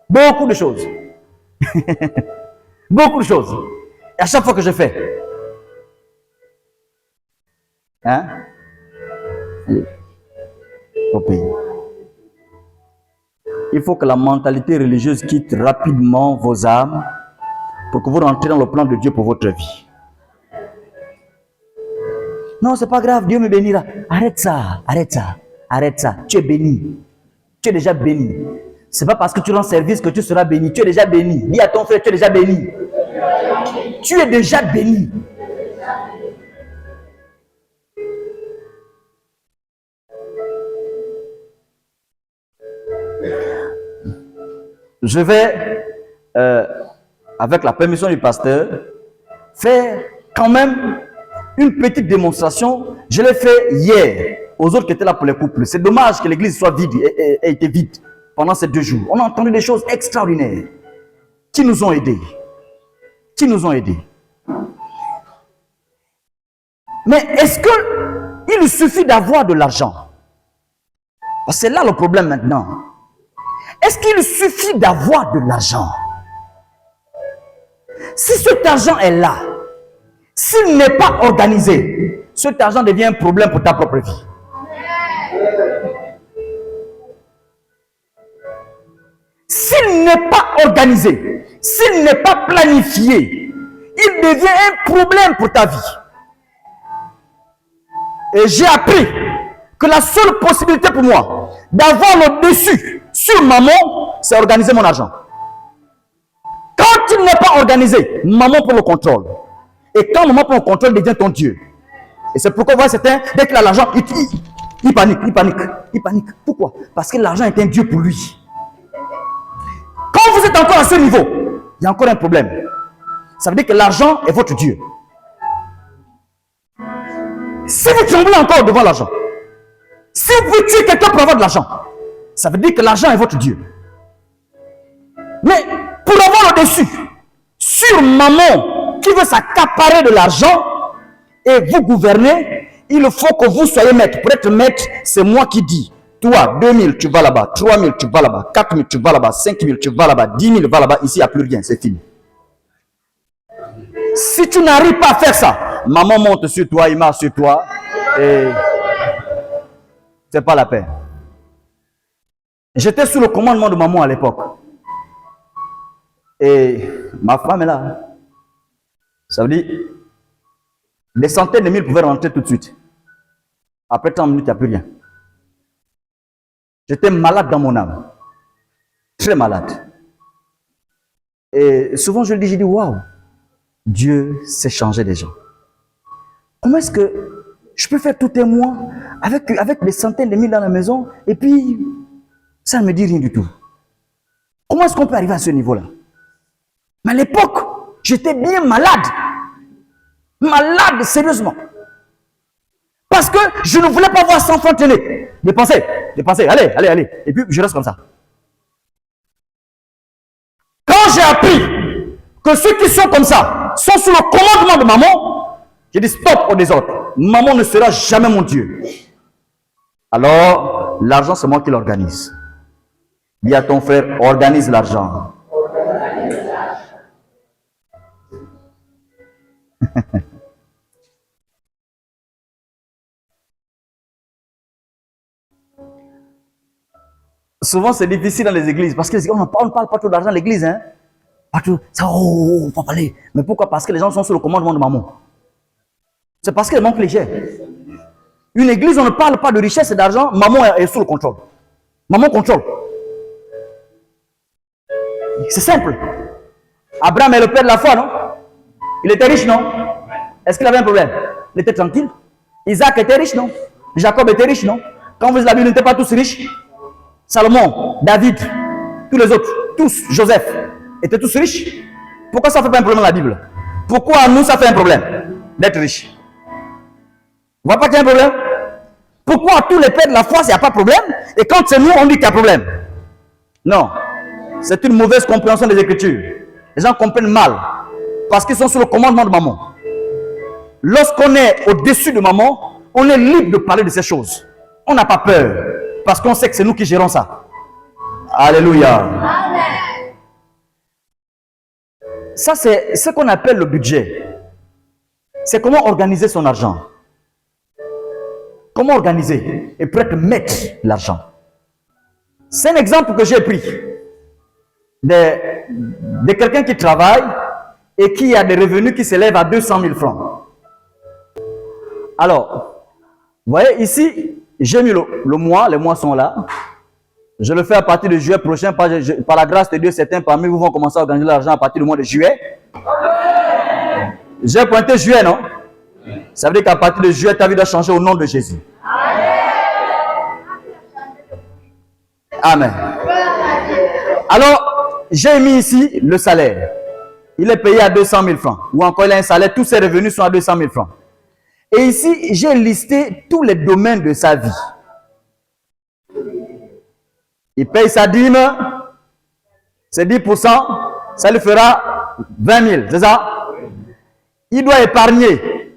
Beaucoup de choses. Beaucoup de choses. Et à chaque fois que je fais, au pays, il faut que la mentalité religieuse quitte rapidement vos âmes pour que vous rentrez dans le plan de Dieu pour votre vie. Non, c'est pas grave, Dieu me bénira. Arrête ça, arrête ça, arrête ça. Tu es béni. Tu es déjà béni. C'est pas parce que tu rends service que tu seras béni. Tu es déjà béni. Dis à ton frère, tu es déjà béni. Tu es déjà béni. Je vais, avec la permission du pasteur, faire quand même une petite démonstration. Je l'ai fait hier aux autres qui étaient là pour les couples. C'est dommage que l'église soit vide, ait été vide pendant ces 2 jours. On a entendu des choses extraordinaires qui nous ont aidés. Qui nous ont aidés. Mais est-ce qu'il suffit d'avoir de l'argent? C'est là le problème maintenant. Est-ce qu'il suffit d'avoir de l'argent? Si cet argent est là, s'il n'est pas organisé, cet argent devient un problème pour ta propre vie. S'il n'est pas organisé, s'il n'est pas planifié, il devient un problème pour ta vie. Et j'ai appris que la seule possibilité pour moi d'avoir le dessus sur maman, c'est organiser mon argent. Quand il n'est pas organisé, maman prend le contrôle. Et quand maman prend le contrôle, il devient ton Dieu. Et c'est pourquoi, voilà, certains, dès qu'il a l'argent, il panique. Pourquoi? Parce que l'argent est un Dieu pour lui. Quand vous êtes encore à ce niveau, il y a encore un problème. Ça veut dire que l'argent est votre Dieu. Si vous tremblez encore devant l'argent, si vous tuez quelqu'un pour avoir de l'argent, ça veut dire que l'argent est votre Dieu. Mais pour avoir le dessus sur maman qui veut s'accaparer de l'argent et vous gouverner, il faut que vous soyez maître. Pour être maître, c'est moi qui dis. Toi, 2000, tu vas là-bas. 3000, tu vas là-bas. 4000, tu vas là-bas. 5000, tu vas là-bas. 10 000, va là-bas. Ici, il n'y a plus rien. C'est fini. Si tu n'arrives pas à faire ça, maman monte sur toi, il marche sur toi. Et c'est pas la peine. J'étais sous le commandement de maman à l'époque. Et ma femme est là. Ça veut dire, des centaines de mille pouvaient rentrer tout de suite. Après 30 minutes, il n'y a plus rien. J'étais malade dans mon âme. Très malade. Et souvent, je dis, waouh, Dieu sait changer des gens. Comment est-ce que je peux faire tout un mois avec des centaines de mille dans la maison et puis ça ne me dit rien du tout? Comment est-ce qu'on peut arriver à ce niveau-là? Mais à l'époque, j'étais bien malade. Malade, sérieusement. Parce que je ne voulais pas voir 100 francs tenir. Dépenser, allez. Et puis, je reste comme ça. Quand j'ai appris que ceux qui sont comme ça sont sous le commandement de maman, j'ai dit stop au désordre. Maman ne sera jamais mon Dieu. Alors, l'argent, c'est moi qui l'organise. Dis à ton frère, organise l'argent. Souvent, c'est difficile dans les églises parce qu'on ne parle pas trop d'argent dans l'église. Hein? Partout, ça, on va parler. Mais pourquoi? Parce que les gens sont sous le commandement de maman. C'est parce qu'elle manque léger. Une église, on ne parle pas de richesse et d'argent. Maman est sous le contrôle. Maman contrôle. C'est simple. Abraham est le père de la foi, non? Il était riche, non? Est-ce qu'il avait un problème? Il était tranquille. Isaac était riche, non? Jacob était riche, non? Quand vous lisez la Bible, ils n'étaient pas tous riches. Salomon, David, tous les autres, tous, Joseph, étaient tous riches. Pourquoi ça ne fait pas un problème dans la Bible? Pourquoi à nous ça fait un problème d'être riche? Vous ne voyez pas qu'il y a un problème? Pourquoi à tous les pères de la foi, il n'y a pas de problème? Et quand c'est nous, on dit qu'il y a problème? Non. C'est une mauvaise compréhension des Écritures. Les gens comprennent mal. Parce qu'ils sont sous le commandement de maman. Lorsqu'on est au-dessus de maman, on est libre de parler de ces choses. On n'a pas peur. Parce qu'on sait que c'est nous qui gérons ça. Alléluia. Amen. Ça, c'est ce qu'on appelle le budget. C'est comment organiser son argent. Comment organiser et peut-être mettre l'argent. C'est un exemple que j'ai pris de quelqu'un qui travaille et qui a des revenus qui s'élèvent à 200 000 francs. Alors, vous voyez ici, j'ai mis le mois, les mois sont là. Je le fais à partir de juillet prochain, par la grâce de Dieu, certains parmi vous vont commencer à organiser l'argent à partir du mois de juillet. J'ai pointé juillet, non? Ça veut dire qu'à partir de juillet, ta vie doit changer au nom de Jésus. Amen. Alors, j'ai mis ici le salaire. Il est payé à 200 000 francs. Ou encore, il a un salaire, tous ses revenus sont à 200 000 francs. Et ici, j'ai listé tous les domaines de sa vie. Il paye sa dîme, c'est 10%, ça lui fera 20 000, c'est ça? Il doit épargner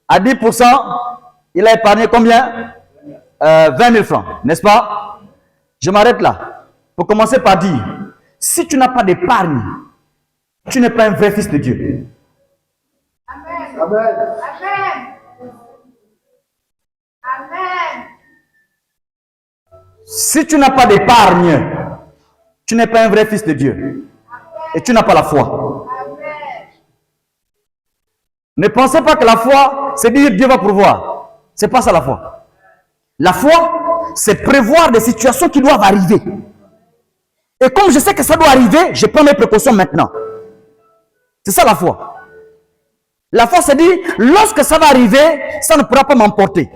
à 10%, il a épargné combien? 20 000 francs, n'est-ce pas? Je m'arrête là. Pour commencer par dire, si tu n'as pas d'épargne, tu n'es pas un vrai fils de Dieu. Amen. Amen. Amen. Amen. Si tu n'as pas d'épargne, tu n'es pas un vrai fils de Dieu. Amen. Et tu n'as pas la foi. Amen. Ne pensez pas que la foi, c'est dire Dieu va pourvoir. C'est pas ça la foi. La foi, c'est prévoir des situations qui doivent arriver. Et comme je sais que ça doit arriver, je prends mes précautions maintenant. C'est ça la foi. La foi, c'est dire, lorsque ça va arriver, ça ne pourra pas m'emporter.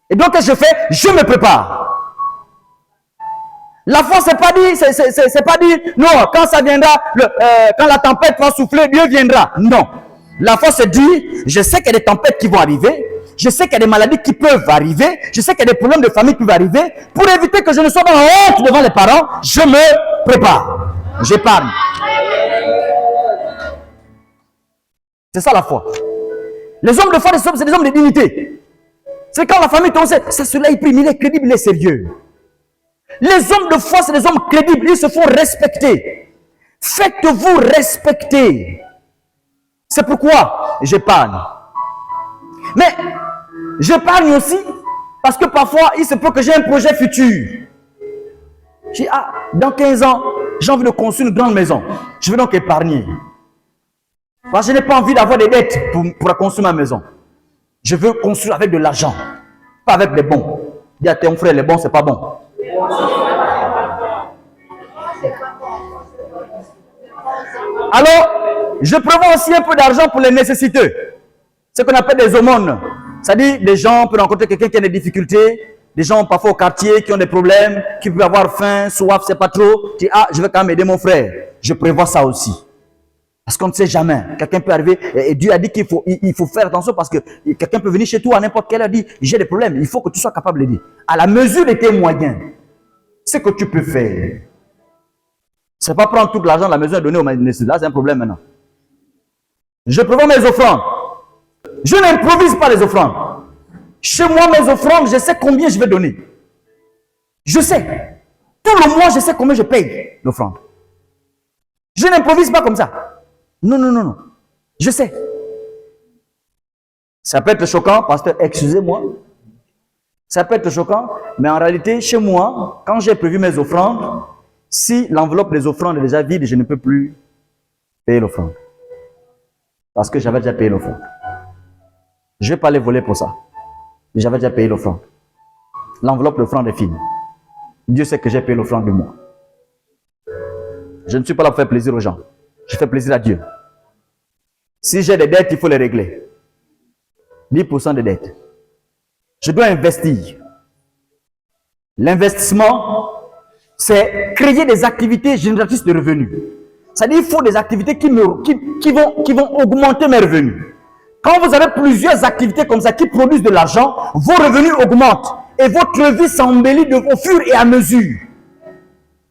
Et donc, qu'est-ce que je fais? Je me prépare. La foi, c'est pas dire, c'est pas dire, non, quand ça viendra, quand la tempête va souffler, Dieu viendra. Non. La foi, c'est dire, je sais qu'il y a des tempêtes qui vont arriver, je sais qu'il y a des maladies qui peuvent arriver, je sais qu'il y a des problèmes de famille qui peuvent arriver. Pour éviter que je ne sois dans la honte devant les parents, je me prépare. J'épargne. C'est ça la foi. Les hommes de foi, c'est des hommes de dignité. C'est quand la famille tombe, c'est cela, il prie, il est crédible, il est sérieux. Les hommes de foi, c'est des hommes crédibles, ils se font respecter. Faites-vous respecter. C'est pourquoi j'épargne. Mais j'épargne aussi parce que parfois, il se peut que j'ai un projet futur. Je dis, dans 15 ans, j'ai envie de construire une grande maison. Je vais donc épargner. Parce que je n'ai pas envie d'avoir des dettes pour construire ma maison. Je veux construire avec de l'argent, pas avec des bons. Dis à ton frère, les bons, c'est pas bon. Alors, je prévois aussi un peu d'argent pour les nécessiteux. Ce qu'on appelle des aumônes. C'est-à-dire, des gens peuvent rencontrer quelqu'un qui a des difficultés, des gens parfois au quartier qui ont des problèmes, qui peuvent avoir faim, soif, c'est pas trop. Tu dis, je vais quand même aider mon frère. Je prévois ça aussi. Parce qu'on ne sait jamais. Quelqu'un peut arriver, et Dieu a dit qu'il faut faire attention parce que quelqu'un peut venir chez toi à n'importe quelle heure et dire, j'ai des problèmes. Il faut que tu sois capable de dire, à la mesure de tes moyens, ce que tu peux faire. C'est pas prendre tout l'argent de la maison et donner aux nécessités. Là, c'est un problème maintenant. Je prévois mes offrandes. Je n'improvise pas les offrandes. Chez moi, mes offrandes, je sais combien je vais donner. Je sais. Tout le mois, je sais combien je paye l'offrande. Je n'improvise pas comme ça. Non, non, non, non. Je sais. Ça peut être choquant, pasteur, excusez-moi. Ça peut être choquant, mais en réalité, chez moi, quand j'ai prévu mes offrandes, si l'enveloppe des offrandes est déjà vide, je ne peux plus payer l'offrande. Parce que j'avais déjà payé l'offrande. Je ne vais pas les voler pour ça. Mais j'avais déjà payé l'offrande. L'enveloppe d'offrande est finie. Dieu sait que j'ai payé l'offrande de moi. Je ne suis pas là pour faire plaisir aux gens. Je fais plaisir à Dieu. Si j'ai des dettes, il faut les régler. 10% de dettes. Je dois investir. L'investissement, c'est créer des activités génératrices de revenus. C'est-à-dire qu'il faut des activités qui vont augmenter mes revenus. Quand vous avez plusieurs activités comme ça qui produisent de l'argent, vos revenus augmentent. Et votre vie s'embellit au fur et à mesure.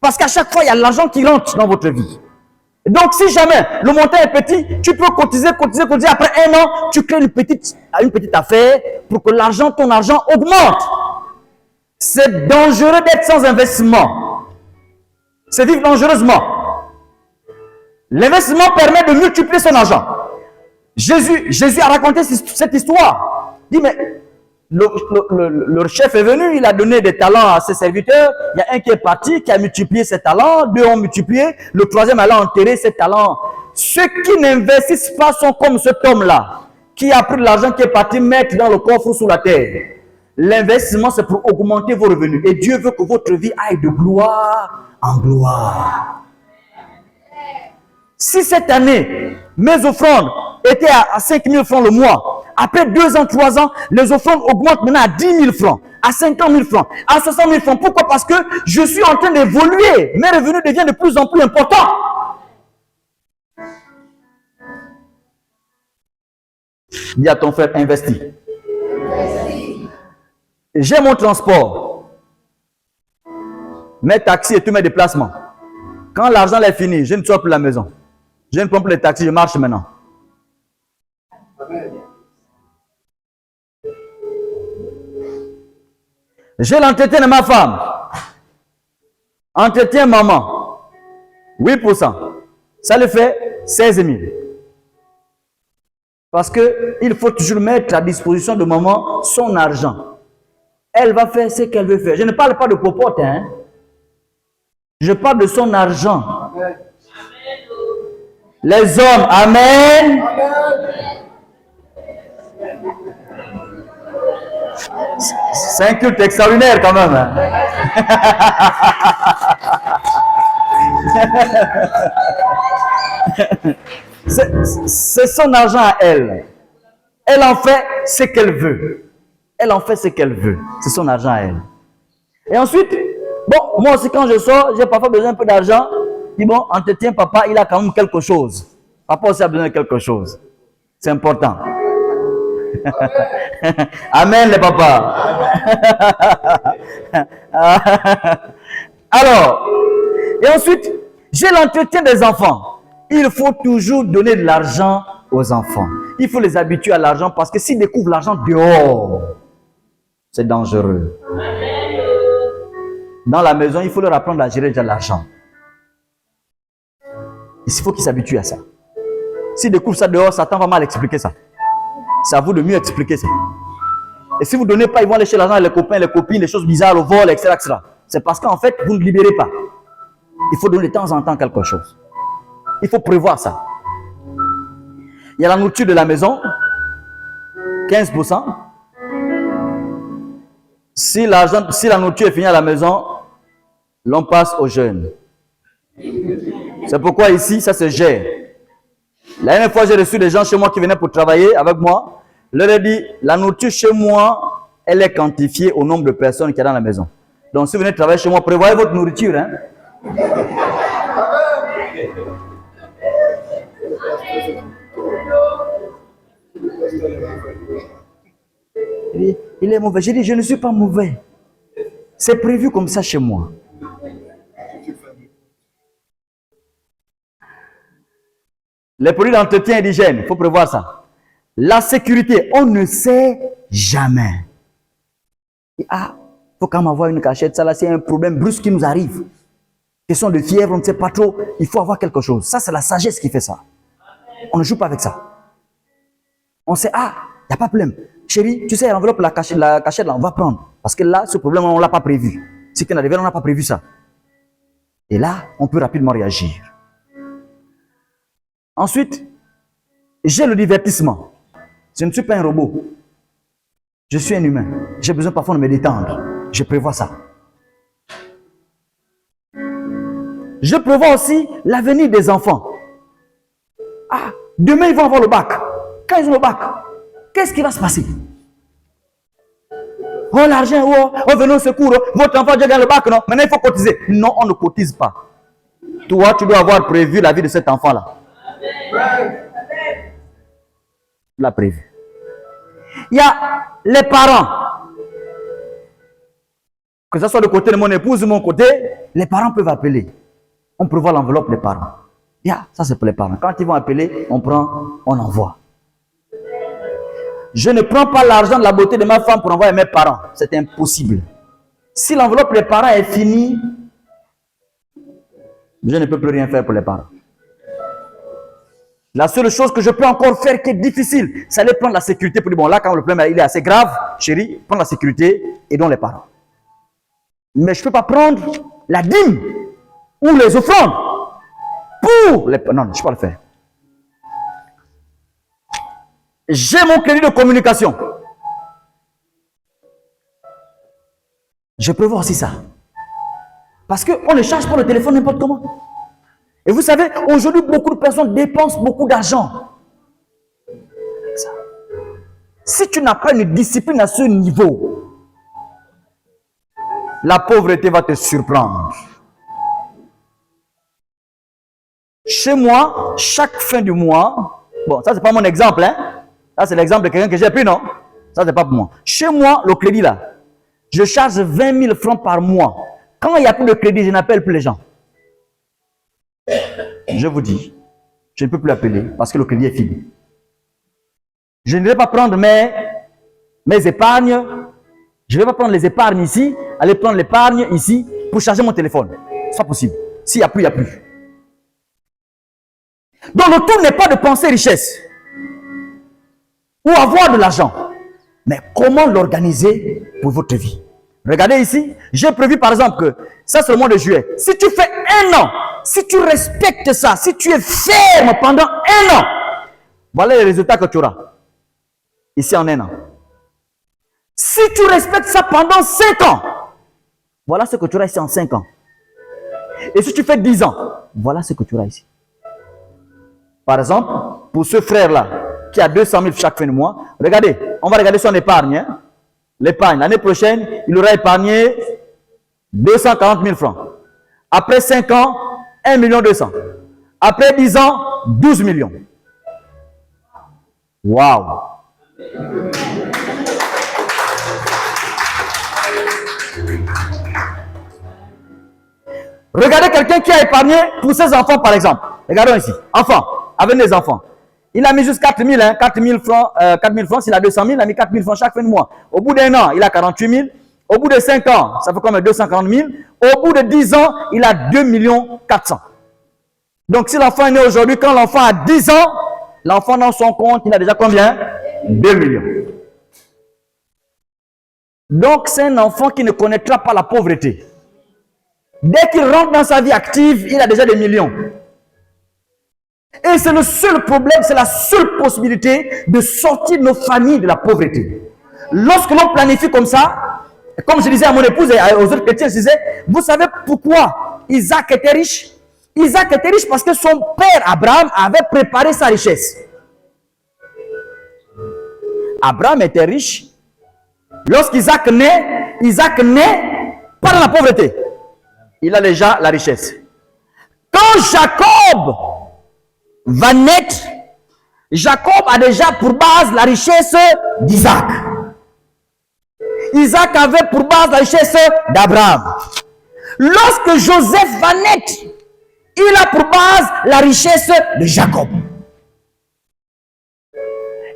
Parce qu'à chaque fois, il y a de l'argent qui rentre dans votre vie. Donc, si jamais le montant est petit, tu peux cotiser. Après un an, tu crées une petite affaire pour que ton argent augmente. C'est dangereux d'être sans investissement. C'est vivre dangereusement. L'investissement permet de multiplier son argent. Jésus a raconté cette histoire. Il dit, mais le chef est venu, il a donné des talents à ses serviteurs. Il y a un qui est parti, qui a multiplié ses talents. 2 ont multiplié. Le 3e a enterré ses talents. Ceux qui n'investissent pas sont comme cet homme-là, qui a pris de l'argent qui est parti mettre dans le coffre ou sous la terre. L'investissement, c'est pour augmenter vos revenus. Et Dieu veut que votre vie aille de gloire en gloire. Si cette année, mes offrandes étaient à 5 000 francs le mois, après 2 ans, 3 ans, les offrandes augmentent maintenant à 10 000 francs, à 50 000 francs, à 60 000 francs. Pourquoi? Parce que je suis en train d'évoluer. Mes revenus deviennent de plus en plus importants. Dis à ton frère, investis. J'ai mon transport, mes taxis et tous mes déplacements. Quand l'argent est fini, je ne sors plus de la maison. Je ne prends plus les taxis, je marche maintenant. J'ai l'entretien de ma femme. Entretien maman. 8%. Ça le fait 16 000. Parce qu'il faut toujours mettre à disposition de maman son argent. Elle va faire ce qu'elle veut faire. Je ne parle pas de popote, hein. Je parle de son argent. Amen. Les hommes, amen. C'est un culte extraordinaire quand même. Hein. C'est son argent à elle. Elle en fait ce qu'elle veut. Elle en fait ce qu'elle veut. C'est son argent à elle. Et ensuite, bon, moi aussi quand je sors, j'ai parfois besoin un peu d'argent. Je dis bon, entretien papa, il a quand même quelque chose. Papa aussi a besoin de quelque chose. C'est important. Amen les papas. Alors, et ensuite, j'ai l'entretien des enfants. Il faut toujours donner de l'argent aux enfants. Il faut les habituer à l'argent parce que s'ils découvrent l'argent dehors, c'est dangereux. Dans la maison, il faut leur apprendre à gérer déjà l'argent. Il faut qu'ils s'habituent à ça. S'ils découvrent ça dehors, Satan va mal expliquer ça. C'est à vous de mieux expliquer ça. Et si vous ne donnez pas, ils vont aller chez l'argent, les copains, les copines, les choses bizarres, le vol, etc. etc. C'est parce qu'en fait, vous ne libérez pas. Il faut donner de temps en temps quelque chose. Il faut prévoir ça. Il y a la nourriture de la maison, 15%. Si la nourriture est finie à la maison, l'on passe aux jeunes. C'est pourquoi ici, ça se gère. La dernière fois, j'ai reçu des gens chez moi qui venaient pour travailler avec moi. Je leur ai dit, la nourriture chez moi, elle est quantifiée au nombre de personnes qu'il y a dans la maison. Donc, si vous venez travailler chez moi, prévoyez votre nourriture. Hein. Il est mauvais. J'ai dit, je ne suis pas mauvais. C'est prévu comme ça chez moi. Les produits d'entretien et d'hygiène, il faut prévoir ça. La sécurité, on ne sait jamais. Ah, il faut quand même avoir une cachette. Ça là, c'est un problème brusque qui nous arrive. Question de fièvre, on ne sait pas trop. Il faut avoir quelque chose. Ça, c'est la sagesse qui fait ça. On ne joue pas avec ça. On sait, ah, il n'y a pas de problème. Chérie, tu sais, l'enveloppe, la cachette, là, on va prendre. Parce que là, ce problème, on ne l'a pas prévu. Ce qui est arrivé, on n'a pas prévu ça. Et là, on peut rapidement réagir. Ensuite, j'ai le divertissement. Je ne suis pas un robot. Je suis un humain. J'ai besoin parfois de me détendre. Je prévois ça. Je prévois aussi l'avenir des enfants. Ah, demain, ils vont avoir le bac. Quand ils ont le bac, qu'est-ce qui va se passer? Oh, l'argent, oh, venez au secours. Votre enfant a déjà gagné le bac, non? Maintenant, il faut cotiser. Non, on ne cotise pas. Toi, tu dois avoir prévu la vie de cet enfant-là. L'a prévu. Il y a les parents. Que ce soit du côté de mon épouse ou de mon côté, les parents peuvent appeler. On prévoit l'enveloppe des parents. Ça c'est pour les parents. Quand ils vont appeler, on prend, on envoie. Je ne prends pas l'argent de la beauté de ma femme pour envoyer à mes parents. C'est impossible. Si l'enveloppe des parents est finie, je ne peux plus rien faire pour les parents. La seule chose que je peux encore faire qui est difficile, c'est aller prendre la sécurité pour dire, bon là quand le problème il est assez grave, chérie, prends la sécurité, aidons les parents. Mais je ne peux pas prendre la dîme ou les offrandes pour les... Non, je ne peux pas le faire. J'ai mon crédit de communication. Je prévois aussi ça. Parce qu'on ne charge pas le téléphone n'importe comment. Et vous savez, aujourd'hui, beaucoup de personnes dépensent beaucoup d'argent. Si tu n'as pas une discipline à ce niveau, la pauvreté va te surprendre. Chez moi, chaque fin du mois, bon, ça c'est pas mon exemple, hein. Ça c'est l'exemple de quelqu'un que j'ai pris, non? Ça c'est pas pour moi. Chez moi, le crédit là, je charge 20 000 francs par mois. Quand il n'y a plus de crédit, je n'appelle plus les gens. Je vous dis, je ne peux plus appeler parce que le crédit est fini. Je ne vais pas prendre mes épargnes. Je ne vais pas prendre les épargnes ici, aller prendre l'épargne ici pour charger mon téléphone. Ce n'est pas possible. S'il n'y a plus, il n'y a plus. Donc le tout n'est pas de penser richesse ou avoir de l'argent, mais comment l'organiser pour votre vie. Regardez ici, j'ai prévu par exemple que ça c'est le mois de juillet. Si tu fais 1 an, si tu respectes ça, si tu es ferme pendant 1 an, voilà les résultats que tu auras ici en 1 an. Si tu respectes ça pendant 5 ans, voilà ce que tu auras ici en 5 ans. Et si tu fais 10 ans, voilà ce que tu auras ici. Par exemple, pour ce frère-là, qui a 200 000 chaque fin de mois, regardez, on va regarder son épargne. Hein? L'épargne, l'année prochaine, il aura épargné 240 000 francs. Après 5 ans, 1 200 000. Après 10 ans, 12 millions. Waouh! Regardez quelqu'un qui a épargné pour ses enfants, par exemple. Regardons ici. Enfant, avec des enfants. Il a mis juste 4 000, hein, 4 000 francs. 4 000 francs, s'il a 200 000, il a mis 4 000 francs chaque fin de mois. Au bout d'1 an, il a 48 000. Au bout de 5 ans, ça fait comme 240 000. Au bout de 10 ans, il a 2 400 000. Donc, si l'enfant est né aujourd'hui, quand l'enfant a 10 ans, l'enfant dans son compte, il a déjà combien? 2 millions. Donc, c'est un enfant qui ne connaîtra pas la pauvreté. Dès qu'il rentre dans sa vie active, il a déjà des millions. Et c'est le seul problème, c'est la seule possibilité de sortir nos familles de la pauvreté. Lorsque l'on planifie comme ça, comme je disais à mon épouse et aux autres chrétiens, je disais, vous savez pourquoi Isaac était riche? Isaac était riche parce que son père Abraham avait préparé sa richesse. Abraham était riche. Lorsqu'Isaac naît pas dans la pauvreté. Il a déjà la richesse. Quand Jacob va naître, Jacob a déjà pour base la richesse d'Isaac. Isaac avait pour base la richesse d'Abraham. Lorsque Joseph va naître, il a pour base la richesse de Jacob.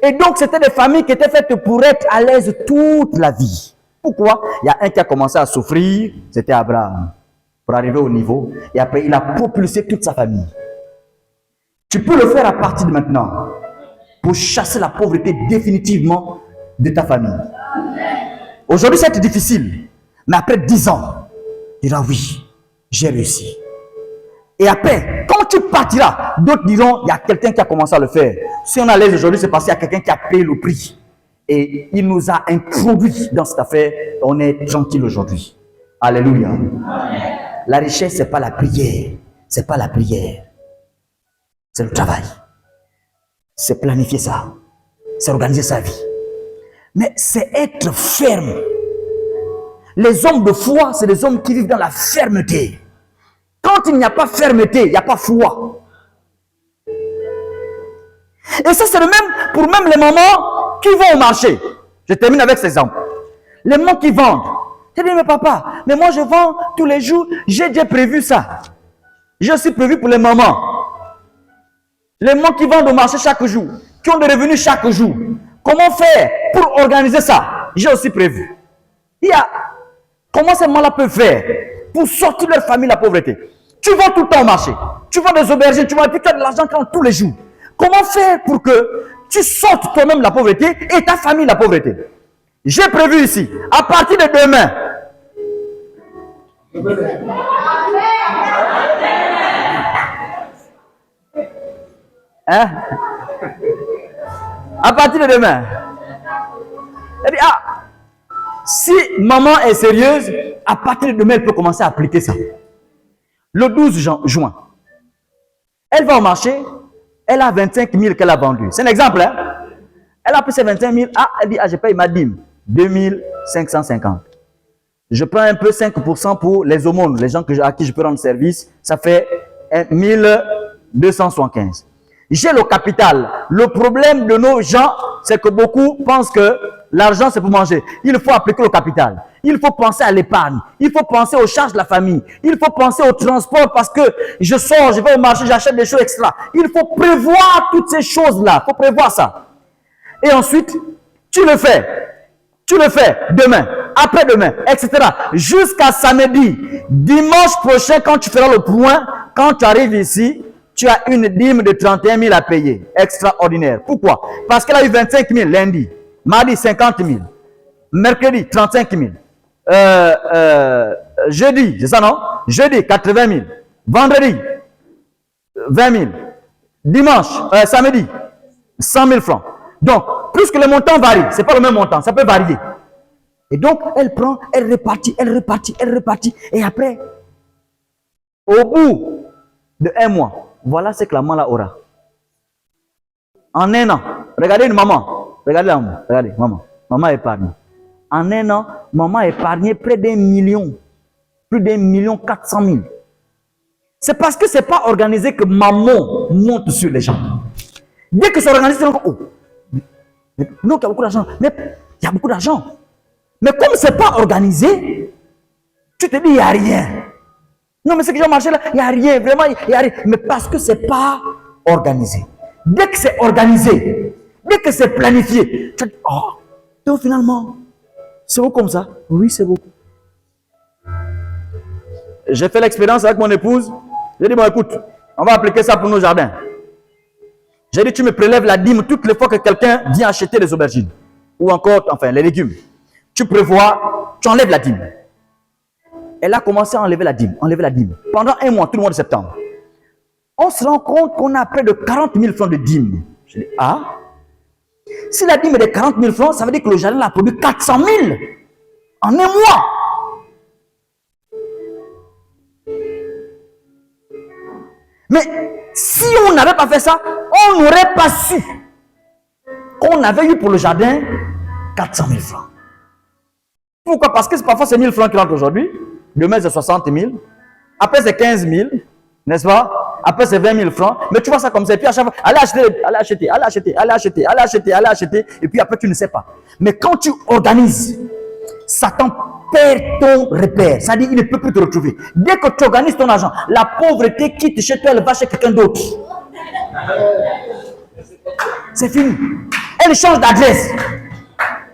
Et donc, c'était des familles qui étaient faites pour être à l'aise toute la vie. Pourquoi? Il y a un qui a commencé à souffrir, c'était Abraham. Pour arriver au niveau, et après il a propulsé toute sa famille. Tu peux le faire à partir de maintenant pour chasser la pauvreté définitivement de ta famille. Aujourd'hui c'est difficile, mais après 10 ans, tu diras oui, j'ai réussi. Et après, quand tu partiras, d'autres diront, il y a quelqu'un qui a commencé à le faire. Si on est à l'aise aujourd'hui, c'est parce qu'il y a quelqu'un qui a payé le prix. Et il nous a introduit dans cette affaire, on est tranquille aujourd'hui. Alléluia. Amen. La richesse, ce n'est pas la prière. Ce n'est pas la prière. C'est le travail. C'est planifier ça. C'est organiser sa vie. Mais c'est être ferme. Les hommes de foi, c'est des hommes qui vivent dans la fermeté. Quand il n'y a pas fermeté, il n'y a pas foi. Et ça, c'est le même pour même les mamans qui vont au marché. Je termine avec cet exemple. Les mamans qui vendent. Je dis, mais papa, mais moi je vends tous les jours, j'ai déjà prévu ça. J'ai aussi prévu pour les mamans. Les mamans qui vendent au marché chaque jour, qui ont des revenus chaque jour. Comment faire pour organiser ça? J'ai aussi prévu. Comment ces mamans-là peuvent faire pour sortir leur famille de la pauvreté? Tu vends tout le temps au marché, tu vends des aubergines, tu as de l'argent tous les jours. Comment faire pour que tu sortes toi-même de la pauvreté et ta famille de la pauvreté? J'ai prévu ici, à partir de demain. Hein? À partir de demain. Elle dit, si maman est sérieuse, à partir de demain, elle peut commencer à appliquer ça. Le 12 juin, Elle va au marché, elle a 25 000 qu'elle a vendu. C'est un exemple, hein? Elle a pris ses 25 000. Ah, elle dit, ah, je paye ma dîme. 2550. Je prends un peu 5% pour les aumônes, les gens à qui je peux rendre service. Ça fait 1275. J'ai le capital. Le problème de nos gens, c'est que beaucoup pensent que l'argent, c'est pour manger. Il faut appliquer le capital. Il faut penser à l'épargne. Il faut penser aux charges de la famille. Il faut penser au transport parce que je sors, je vais au marché, j'achète des choses extra. Il faut prévoir toutes ces choses-là. Il faut prévoir ça. Et ensuite, tu le fais. Tu le fais demain, après-demain, etc. Jusqu'à samedi. Dimanche prochain, quand tu feras le point, quand tu arrives ici, tu as une dîme de 31 000 à payer. Extraordinaire. Pourquoi? Parce qu'elle a eu 25 000 lundi. Mardi, 50 000. Mercredi, 35 000. Jeudi, c'est ça non? Jeudi, 80 000. Vendredi, 20 000. Dimanche, samedi, 100 000 francs. Donc, plus que le montant varie, ce n'est pas le même montant, ça peut varier. Et donc, elle prend, elle répartit, elle répartit, elle répartit. Et après, au bout de 1 mois, voilà ce que la maman là aura. En 1 an, regardez une maman. Regardez la maman, regardez, maman. Maman épargne. En 1 an, maman a épargné près d'1 million. Plus d'1,4 million. C'est parce que ce n'est pas organisé que maman monte sur les gens. Dès que c'est organisé, c'est encore, oh. Non, il y a beaucoup d'argent. Mais il y a beaucoup d'argent. Mais comme ce n'est pas organisé, tu te dis, il n'y a rien. Non, mais ce que j'ai marché là, il n'y a rien. Vraiment, il n'y a rien. Mais parce que ce n'est pas organisé. Dès que c'est organisé, dès que c'est planifié, tu te dis, oh, donc finalement, c'est beau comme ça. Oui, c'est beau. J'ai fait l'expérience avec mon épouse. J'ai dit, bon, écoute, on va appliquer ça pour nos jardins. J'ai dit, tu me prélèves la dîme toutes les fois que quelqu'un vient acheter des aubergines. Ou encore, enfin, les légumes. Tu prévois, tu enlèves la dîme. Elle a commencé à enlever la dîme, Pendant 1 mois, tout le mois de septembre. On se rend compte qu'on a près de 40 000 francs de dîme. Je dis, ah, si la dîme est de 40 000 francs, ça veut dire que le jardin a produit 400 000 en 1 mois. Mais si on n'avait pas fait ça, on n'aurait pas su qu'on avait eu pour le jardin 400 000 francs. Pourquoi? Parce que parfois c'est 1 000 francs qui rentrent aujourd'hui, demain c'est 60 000, après c'est 15 000, n'est-ce pas? Après c'est 20 000 francs, mais tu vois ça comme ça, et puis à chaque fois, allez acheter, et puis après tu ne sais pas. Mais quand tu organises, Satan perd ton repère, c'est-à-dire il ne peut plus te retrouver. Dès que tu organises ton argent, la pauvreté quitte chez toi, elle va chez quelqu'un d'autre. C'est fini. Elle change d'adresse.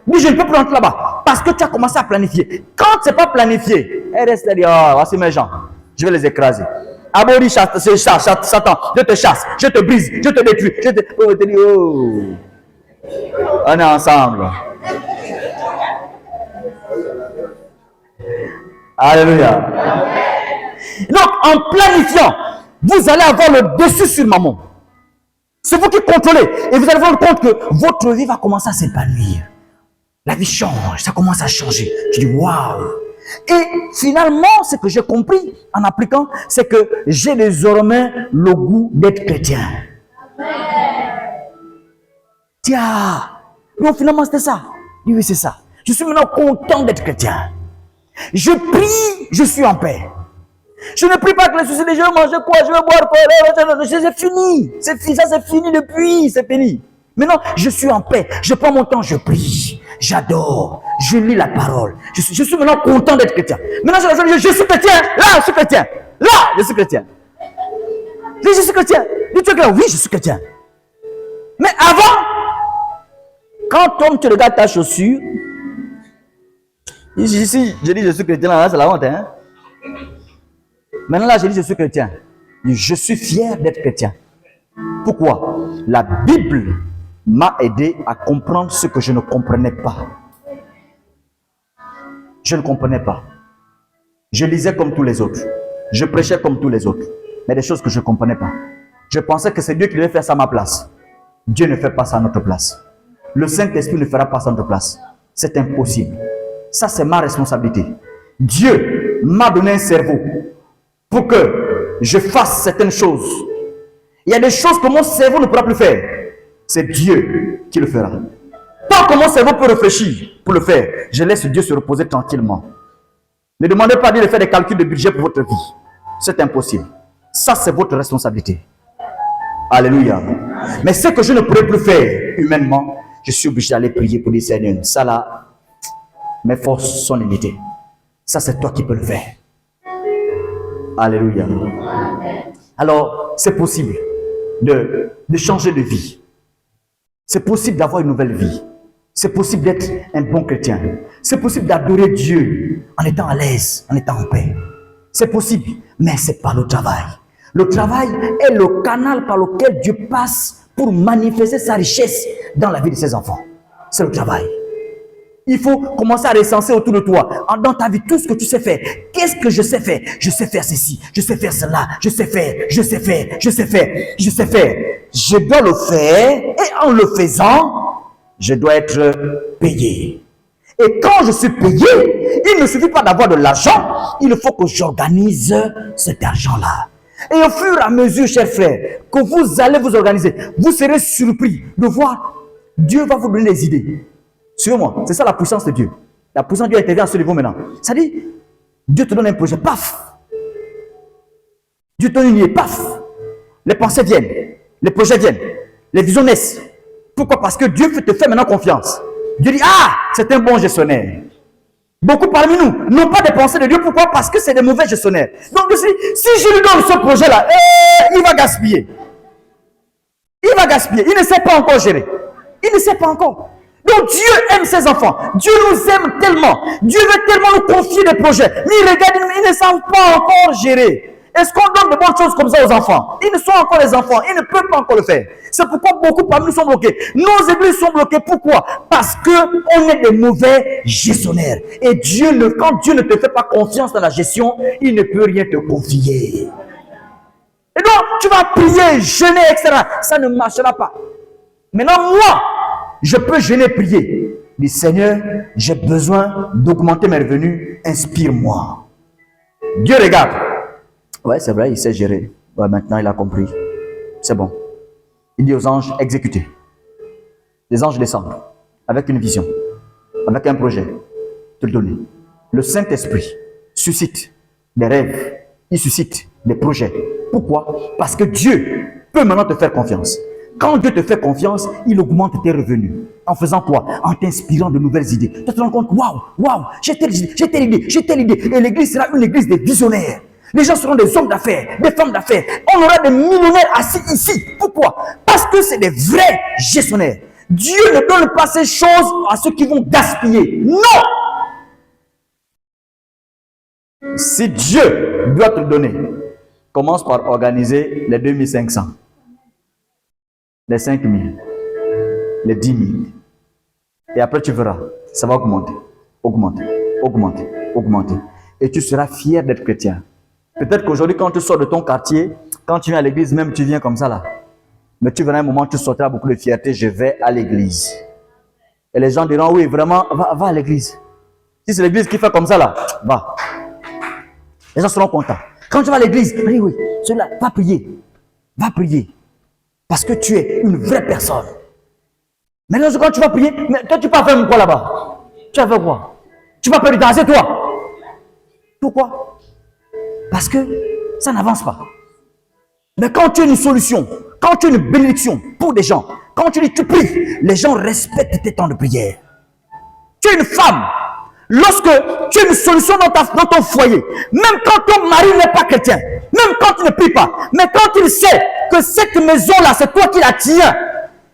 Dis, je ne peux plus rentrer là-bas parce que tu as commencé à planifier. Quand ce n'est pas planifié, elle reste là, dit, oh, voici mes gens, je vais les écraser. Aboli Satan, je te chasse, je te brise, je te détruis. Oh, te dit, oh, on est ensemble. Alléluia. Donc, en planifiant, vous allez avoir le dessus sur maman. C'est vous qui contrôlez. Et vous allez vous rendre compte que votre vie va commencer à s'épanouir. La vie change, ça commence à changer. Tu dis, waouh. Et finalement, ce que j'ai compris en appliquant, c'est que j'ai désormais le goût d'être chrétien. Tiens, donc finalement c'était ça. Oui, c'est ça. Je suis maintenant content d'être chrétien. Je prie, je suis en paix. Je ne prie pas que les soucis des gens mangent quoi, je vais boire quoi, c'est fini. C'est fini, ça c'est fini depuis, c'est fini. Maintenant, je suis en paix, je prends mon temps, je prie, j'adore, je lis la parole. Je suis maintenant content d'être chrétien. Maintenant, je suis chrétien, là, je suis chrétien, là, je suis chrétien. Je suis chrétien. Dis-tu que là, oui, je suis chrétien. Mais avant, quand tu regardes ta chaussure, ici, je dis je suis chrétien, là, c'est la honte, hein. Maintenant, là, je dis je suis chrétien. Je suis fier d'être chrétien. Pourquoi? La Bible m'a aidé à comprendre ce que je ne comprenais pas. Je ne comprenais pas. Je lisais comme tous les autres. Je prêchais comme tous les autres. Mais des choses que je ne comprenais pas. Je pensais que c'est Dieu qui devait faire ça à ma place. Dieu ne fait pas ça à notre place. Le Saint-Esprit ne fera pas ça à notre place. C'est impossible. Ça, c'est ma responsabilité. Dieu m'a donné un cerveau pour que je fasse certaines choses. Il y a des choses que mon cerveau ne pourra plus faire. C'est Dieu qui le fera. Tant que mon cerveau peut réfléchir pour le faire, je laisse Dieu se reposer tranquillement. Ne demandez pas à Dieu de faire des calculs de budget pour votre vie. C'est impossible. Ça, c'est votre responsabilité. Alléluia. Mais ce que je ne pourrais plus faire humainement, je suis obligé d'aller prier pour dire Seigneur, ça là, mes forces sont limitées. Ça, c'est toi qui peux le faire. Alléluia. Alors, c'est possible de changer de vie. C'est possible d'avoir une nouvelle vie. C'est possible d'être un bon chrétien. C'est possible d'adorer Dieu en étant à l'aise, en étant en paix. C'est possible, mais c'est pas le travail. Le travail est le canal par lequel Dieu passe pour manifester sa richesse dans la vie de ses enfants. C'est le travail. Il faut commencer à recenser autour de toi, dans ta vie, tout ce que tu sais faire. Qu'est-ce que je sais faire? Je sais faire ceci, je sais faire cela, je sais faire. Je dois le faire et en le faisant, je dois être payé. Et quand je suis payé, il ne suffit pas d'avoir de l'argent, il faut que j'organise cet argent-là. Et au fur et à mesure, chers frères, que vous allez vous organiser, vous serez surpris de voir, Dieu va vous donner des idées. Suivez-moi, c'est ça la puissance de Dieu. La puissance de Dieu intervient à ce niveau maintenant. Ça dit, Dieu te donne un projet, paf. Dieu te donne une idée, paf. Les pensées viennent, les projets viennent, les visions naissent. Pourquoi? Parce que Dieu te fait maintenant confiance. Dieu dit, ah, c'est un bon gestionnaire. Beaucoup parmi nous n'ont pas de pensées de Dieu. Pourquoi? Parce que c'est des mauvais gestionnaires. Donc si je lui donne ce projet-là, il va gaspiller. Il va gaspiller. Il ne sait pas encore gérer. Il ne sait pas encore. Donc Dieu aime ses enfants. Dieu nous aime tellement. Dieu veut tellement nous confier des projets. Mais il regarde, ils ne savent pas encore gérer. Est-ce qu'on donne de bonnes choses comme ça aux enfants? Ils ne sont encore les enfants. Ils ne peuvent pas encore le faire. C'est pourquoi beaucoup parmi nous sont bloqués. Nos églises sont bloquées. Pourquoi? Parce qu'on est des mauvais gestionnaires. Et quand Dieu ne te fait pas confiance dans la gestion, il ne peut rien te confier. Et donc, tu vas prier, jeûner, etc. Ça ne marchera pas. Maintenant, moi, je peux jeûner, prier. Dis, Seigneur, j'ai besoin d'augmenter mes revenus. Inspire-moi. Dieu regarde. Ouais, c'est vrai, il sait gérer. Ouais, maintenant, il a compris. C'est bon. Il dit aux anges, exécutez. Les anges descendent avec une vision, avec un projet, te le donner. Le Saint-Esprit suscite des rêves. Il suscite des projets. Pourquoi? Parce que Dieu peut maintenant te faire confiance. Quand Dieu te fait confiance, il augmente tes revenus. En faisant quoi? En t'inspirant de nouvelles idées. Tu te rends compte, waouh, j'ai telle idée. Et l'église sera une église de visionnaires. Les gens seront des hommes d'affaires, des femmes d'affaires. On aura des millionnaires assis ici. Pourquoi? Parce que c'est des vrais gestionnaires. Dieu ne donne pas ces choses à ceux qui vont gaspiller. Non! Si Dieu doit te donner, commence par organiser les 2500, les 5000, les 10 000. Et après tu verras, ça va augmenter. Et tu seras fier d'être chrétien. Peut-être qu'aujourd'hui, quand tu sors de ton quartier, quand tu viens à l'église, même tu viens comme ça là. Mais tu verras un moment, tu sortiras beaucoup de fierté, je vais à l'église. Et les gens diront, oui, vraiment, va à l'église. Si c'est l'église qui fait comme ça là, va. Les gens seront contents. Quand tu vas à l'église, oui, celui-là, va prier. Parce que tu es une vraie personne. Maintenant, quand tu vas prier, mais toi, tu vas faire quoi là-bas? Tu vas faire quoi? Tu vas faire du danser, toi? Pourquoi? Parce que ça n'avance pas. Mais quand tu as une solution, quand tu as une bénédiction pour des gens, quand tu dis tu pries, les gens respectent tes temps de prière. Tu es une femme. Lorsque tu as une solution dans ton foyer, même quand ton mari n'est pas chrétien, même quand tu ne pries pas, mais quand il sait que cette maison-là, c'est toi qui la tiens,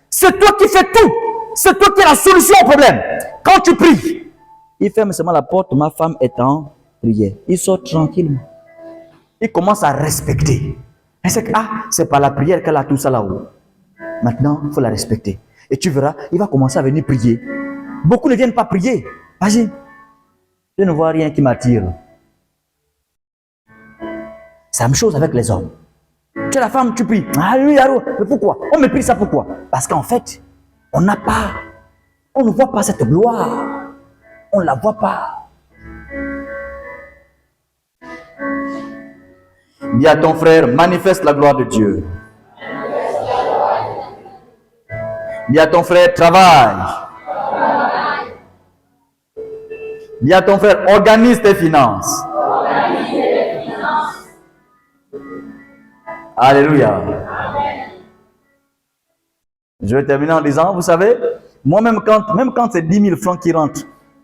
c'est toi qui fais tout, c'est toi qui as la solution au problème. Quand tu pries, il ferme seulement la porte, ma femme est en prière. Il sort tranquillement. Il commence à respecter. Et c'est que, c'est par la prière qu'elle a tout ça là-haut. Maintenant, il faut la respecter. Et tu verras, il va commencer à venir prier. Beaucoup ne viennent pas prier. Vas-y. Je ne vois rien qui m'attire. C'est la même chose avec les hommes. Tu es la femme, tu pries. Ah oui, mais pourquoi? On méprise ça pourquoi? Parce qu'en fait, on ne voit pas cette gloire. On ne la voit pas. Dis à ton frère, manifeste la gloire de Dieu. Dis à ton frère, travaille. Dis à ton frère, organise tes finances. Alléluia. Je vais terminer en disant, vous savez, moi-même, même quand c'est 10 000 francs qui rentrent,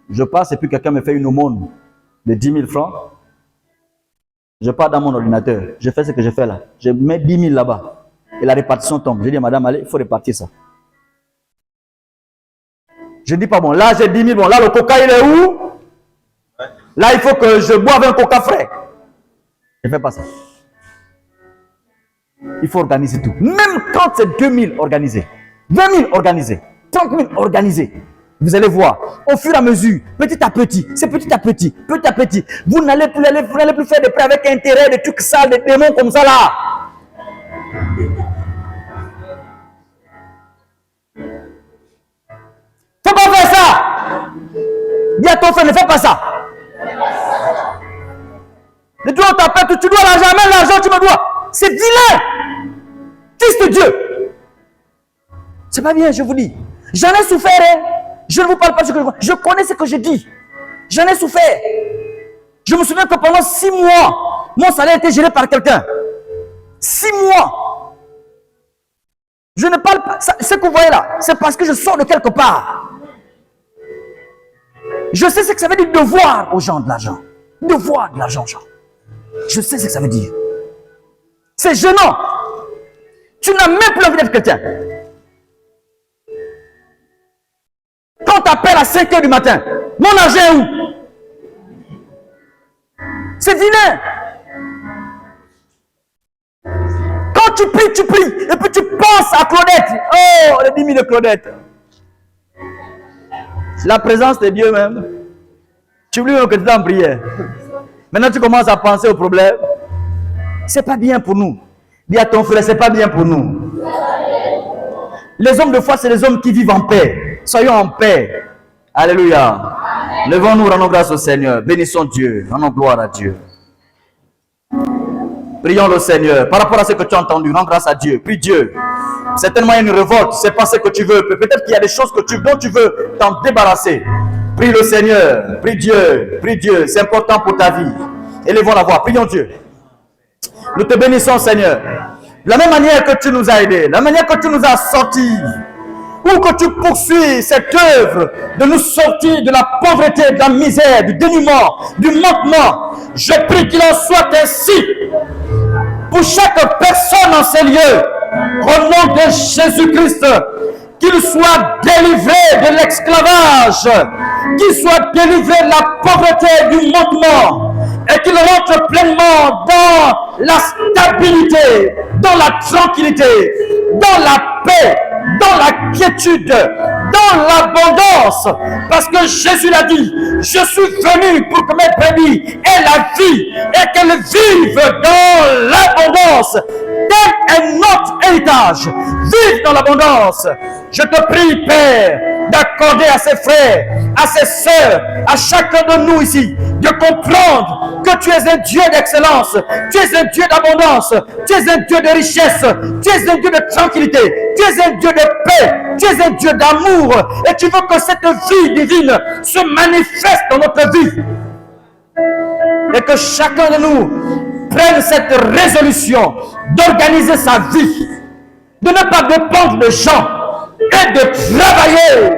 je passe et puis quelqu'un me fait une aumône de 10 000 francs. Je pars dans mon ordinateur. Je fais ce que je fais là. Je mets 10 000 là-bas. Et la répartition tombe. Je dis, madame, allez, il faut répartir ça. Je ne dis pas, bon, là j'ai 10 000, bon, là le coca il est où? Là il faut que je boive un coca frais. Je ne fais pas ça. Il faut organiser tout. Même quand c'est 2 000 organisés, 20 000 organisés, 30 000 organisés, vous allez voir, au fur et à mesure, petit à petit, c'est petit à petit, vous n'allez plus faire des prêts avec intérêt, des trucs sales, des démons comme ça là. Faut pas faire ça. Dis à ton frère, ne fais pas ça. Le Dieu, on t'appelle, tu dois l'argent, même l'argent, tu me dois. C'est vilain. Fils de Dieu. C'est pas bien, je vous dis. J'en ai souffert, hein. Je ne vous parle pas de ce que je vois. Je connais ce que je dis. J'en ai souffert. Je me souviens que pendant 6 mois, mon salaire était géré par quelqu'un. 6 mois. Je ne parle pas. Ce que vous voyez là, c'est parce que je sors de quelque part. Je sais ce que ça veut dire devoir aux gens de l'argent. Devoir de l'argent aux gens. Je sais ce que ça veut dire. C'est gênant. Tu n'as même plus envie d'être chrétien. Quand on t'appelle à 5 h du matin, mon argent est où? C'est vilain. Quand tu pries, et puis tu penses à Claudette. Oh, les 10 000 de Claudette. La présence de Dieu même. Tu oublies que tu es en prière. Maintenant tu commences à penser au problème. C'est pas bien pour nous. Dis à ton frère, c'est pas bien pour nous. Les hommes de foi, c'est les hommes qui vivent en paix. Soyons en paix. Alléluia. Levons-nous, rendons grâce au Seigneur. Bénissons Dieu. Rendons gloire à Dieu. Prions le Seigneur. Par rapport à ce que tu as entendu, rends grâce à Dieu. Prie Dieu. Certainement, il y a une révolte. C'est pas ce que tu veux. Peut-être qu'il y a des choses dont tu veux t'en débarrasser. Prie le Seigneur. Prie Dieu. Prie Dieu. C'est important pour ta vie. Élevons la voix. Prions Dieu. Nous te bénissons, Seigneur. De la même manière que tu nous as aidés, de la manière que tu nous as sortis, ou que tu poursuis cette œuvre de nous sortir de la pauvreté, de la misère, du dénuement, du manquement. Je prie qu'il en soit ainsi pour chaque personne en ces lieux, au nom de Jésus-Christ, qu'il soit délivré de l'esclavage, qu'il soit délivré de la pauvreté, du manquement, et qu'il rentre pleinement dans la stabilité, dans la tranquillité, dans la paix, dans la quiétude, dans l'abondance, parce que Jésus l'a dit, je suis venu pour que mes brebis aient la vie et qu'elles vivent dans l'abondance. Tel est notre héritage, vive dans l'abondance. Je te prie, Père, d'accorder à ses frères, à ses sœurs, à chacun de nous ici, de comprendre que tu es un Dieu d'excellence, tu es un Dieu d'abondance, tu es un Dieu de richesse, tu es un Dieu de tranquillité, tu es un Dieu de paix, tu es un Dieu d'amour, et tu veux que cette vie divine se manifeste dans notre vie. Et que chacun de nous prenne cette résolution d'organiser sa vie, de ne pas dépendre de gens et de travailler.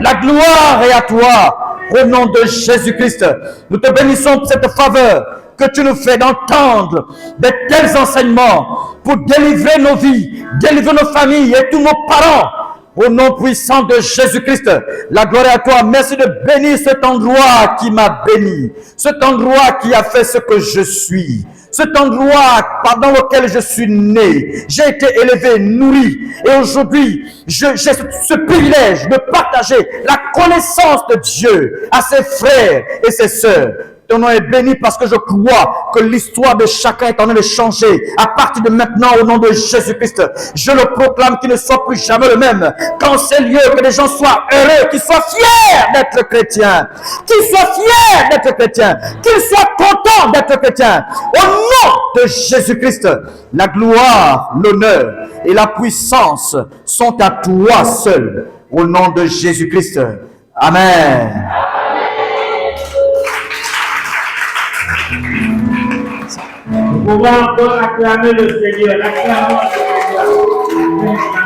La gloire est à toi, au nom de Jésus-Christ. Nous te bénissons pour cette faveur que tu nous fais d'entendre de tels enseignements pour délivrer nos vies, délivrer nos familles et tous nos parents. Au nom puissant de Jésus-Christ, la gloire est à toi. Merci de bénir cet endroit qui m'a béni, cet endroit qui a fait ce que je suis, cet endroit dans lequel je suis né. J'ai été élevé, nourri, et aujourd'hui, j'ai ce privilège de partager la connaissance de Dieu à ses frères et ses sœurs. Ton nom est béni parce que je crois que l'histoire de chacun est en train de changer. À partir de maintenant, au nom de Jésus-Christ, je le proclame qu'il ne soit plus jamais le même. Dans ces lieux, que les gens soient heureux, qu'ils soient fiers d'être chrétiens. Qu'ils soient fiers d'être chrétiens. Qu'ils soient contents d'être chrétiens. Au nom de Jésus-Christ, la gloire, l'honneur et la puissance sont à toi seul. Au nom de Jésus-Christ. Amen. Nous pouvons encore acclamer le Seigneur. Acclamons le Seigneur.